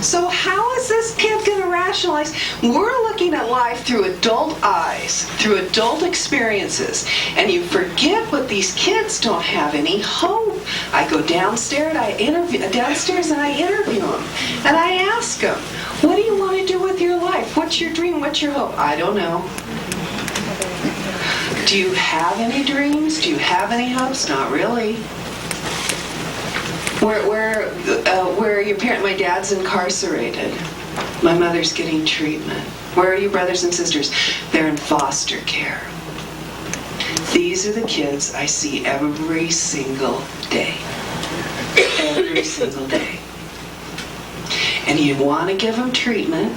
So how is this kid going to rationalize? We're looking at life through adult eyes, through adult experiences, and you forget what these kids don't have any hope. I go downstairs and I interview them, and I ask them, what do you want to do with your life? What's your dream? What's your hope? I don't know. Do you have any dreams? Do you have any hopes? Not really. Where your parent? My dad's incarcerated. My mother's getting treatment. Where are your brothers and sisters? They're in foster care. These are the kids I see every single day. Every single day. And you want to give them treatment,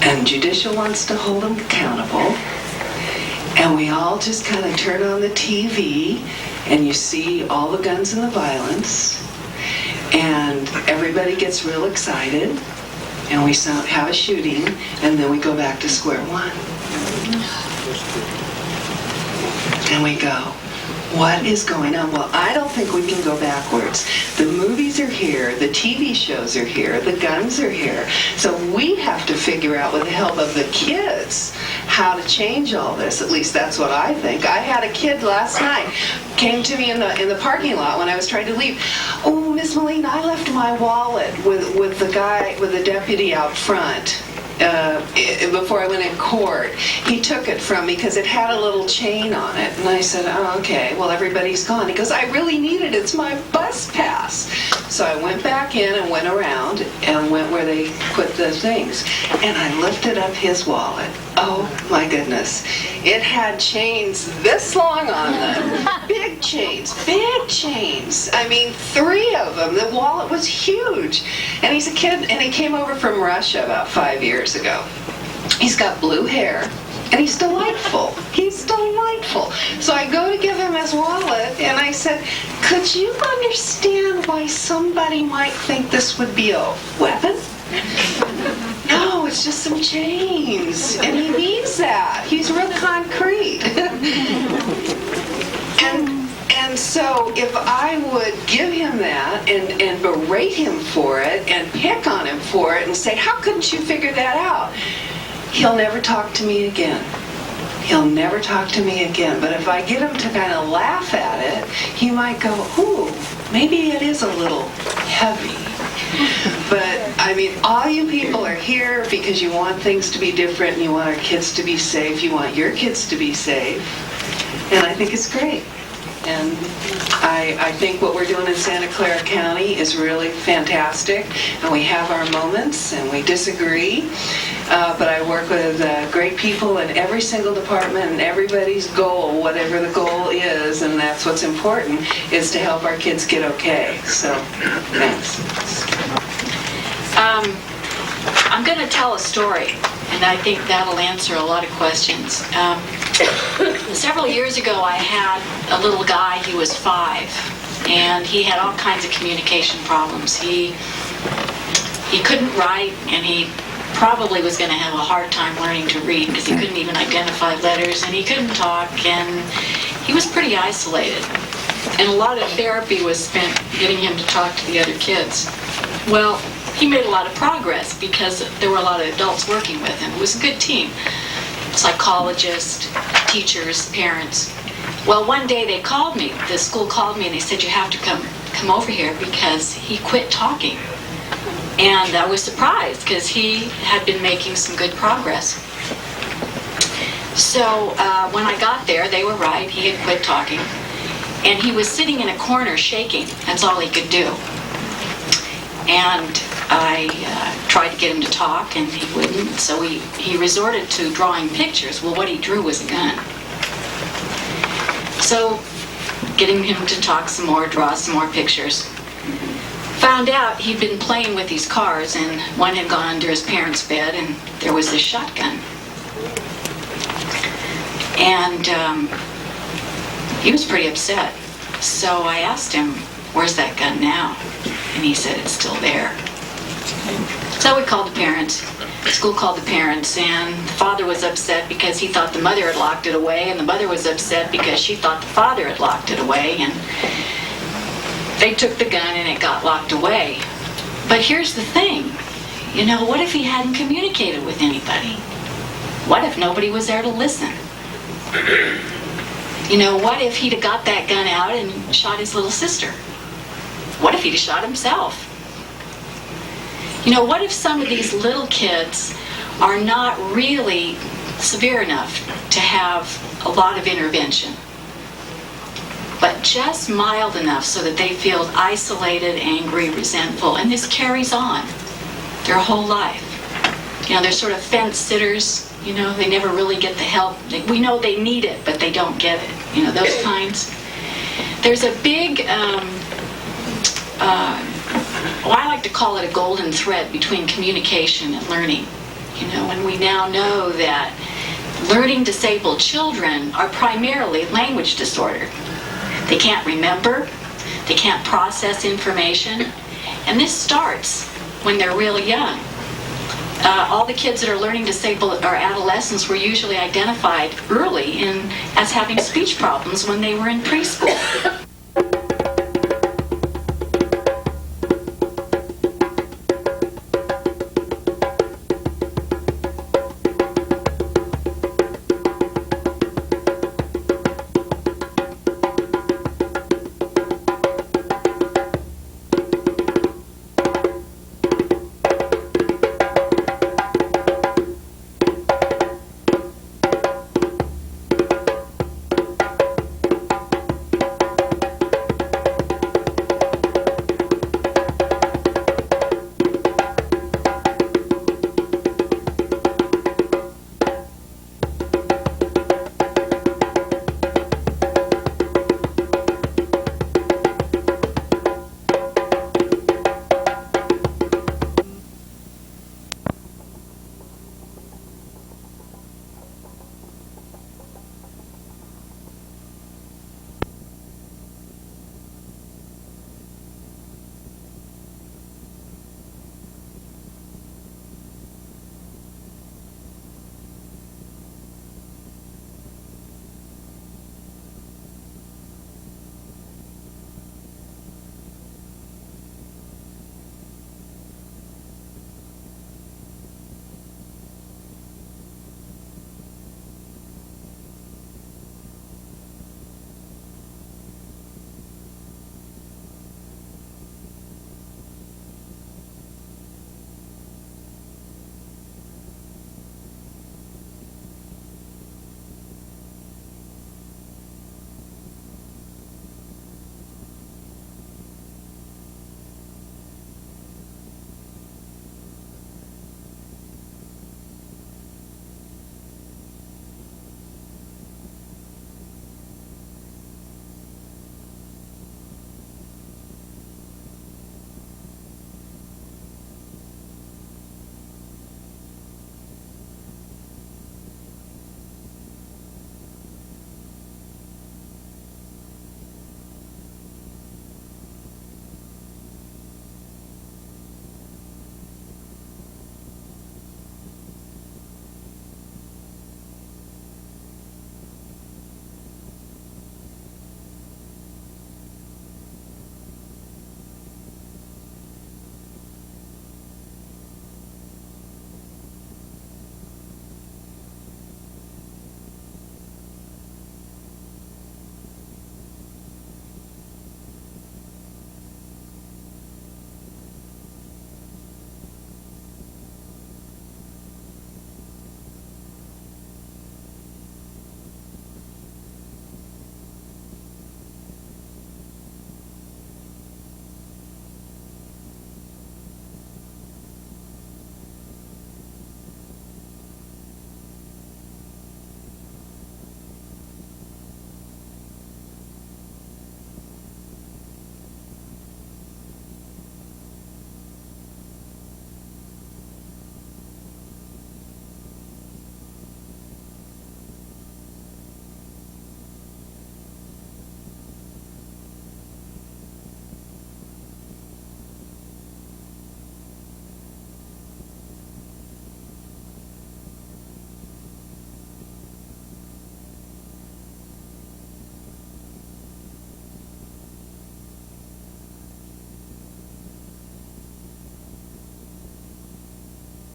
and judicial wants to hold them accountable. And we all just kind of turn on the TV, and you see all the guns and the violence, and everybody gets real excited, and we have a shooting, and then we go back to square one. And we go, what is going on? Well, I don't think we can go backwards. The movies are here, the TV shows are here, the guns are here. So we have to figure out, with the help of the kids, how to change all this. At least that's what I think. I had a kid last night came to me in the parking lot when I was trying to leave. Oh, Miss Molina, I left my wallet with the deputy out front. before I went in court, he took it from me because it had a little chain on it. And I said, oh, okay, well, everybody's gone. He goes, I really need it. It's my bus pass. So I went back in and went around and went where they put the things. And I lifted up his wallet. Oh, my goodness. It had chains this long on them. Big chains, big chains. I mean, 3 of them. The wallet was huge. And he's a kid, and he came over from Russia about 5 years ago. He's got blue hair, and he's delightful. He's delightful. So I go to give him his wallet, and I said, could you understand why somebody might think this would be a weapon? No, it's just some chains, and he needs that. He's real concrete. And so if I would give him that and berate him for it and pick on him for it and say, how couldn't you figure that out? He'll never talk to me again. He'll never talk to me again. But if I get him to kind of laugh at it, he might go, ooh, maybe it is a little heavy. But, I mean, all you people are here because you want things to be different and you want our kids to be safe. You want your kids to be safe. And I think it's great. And I think what we're doing in Santa Clara County is really fantastic. And we have our moments and we disagree. But I work with great people in every single department, and everybody's goal, whatever the goal is, and that's what's important, is to help our kids get okay. So, thanks. I'm going to tell a story, and I think that'll answer a lot of questions. Several years ago, I had a little guy. He was 5, and he had all kinds of communication problems. He couldn't write, and he probably was going to have a hard time learning to read because he couldn't even identify letters, and he couldn't talk, and he was pretty isolated. And a lot of therapy was spent getting him to talk to the other kids. Well, he made a lot of progress because there were a lot of adults working with him. It was a good team. Psychologists, teachers, parents. Well, one day they called me, the school called me, and they said, you have to come over here because he quit talking. And I was surprised because he had been making some good progress. So when I got there, they were right. He had quit talking. And he was sitting in a corner shaking. That's all he could do. And I tried to get him to talk, and he wouldn't. So he resorted to drawing pictures. Well, what he drew was a gun. So getting him to talk some more, draw some more pictures. Found out he'd been playing with these cars, and one had gone under his parents' bed, and there was this shotgun. And he was pretty upset. So I asked him, where's that gun now? And he said, it's still there. So we called the parents. The school called the parents, and the father was upset because he thought the mother had locked it away, and the mother was upset because she thought the father had locked it away, and they took the gun and it got locked away. But here's the thing, what if he hadn't communicated with anybody? What if nobody was there to listen? What if he'd have got that gun out and shot his little sister? What if he'd have shot himself? What if some of these little kids are not really severe enough to have a lot of intervention, but just mild enough so that they feel isolated, angry, resentful, and this carries on their whole life. They're sort of fence sitters, they never really get the help. We know they need it, but they don't get it, those kinds. There's a big, I like to call it a golden thread between communication and learning. And we now know that learning disabled children are primarily language disordered. They can't remember, they can't process information, and this starts when they're really young. All the kids that are learning disabled or adolescents were usually identified early as having speech problems when they were in preschool.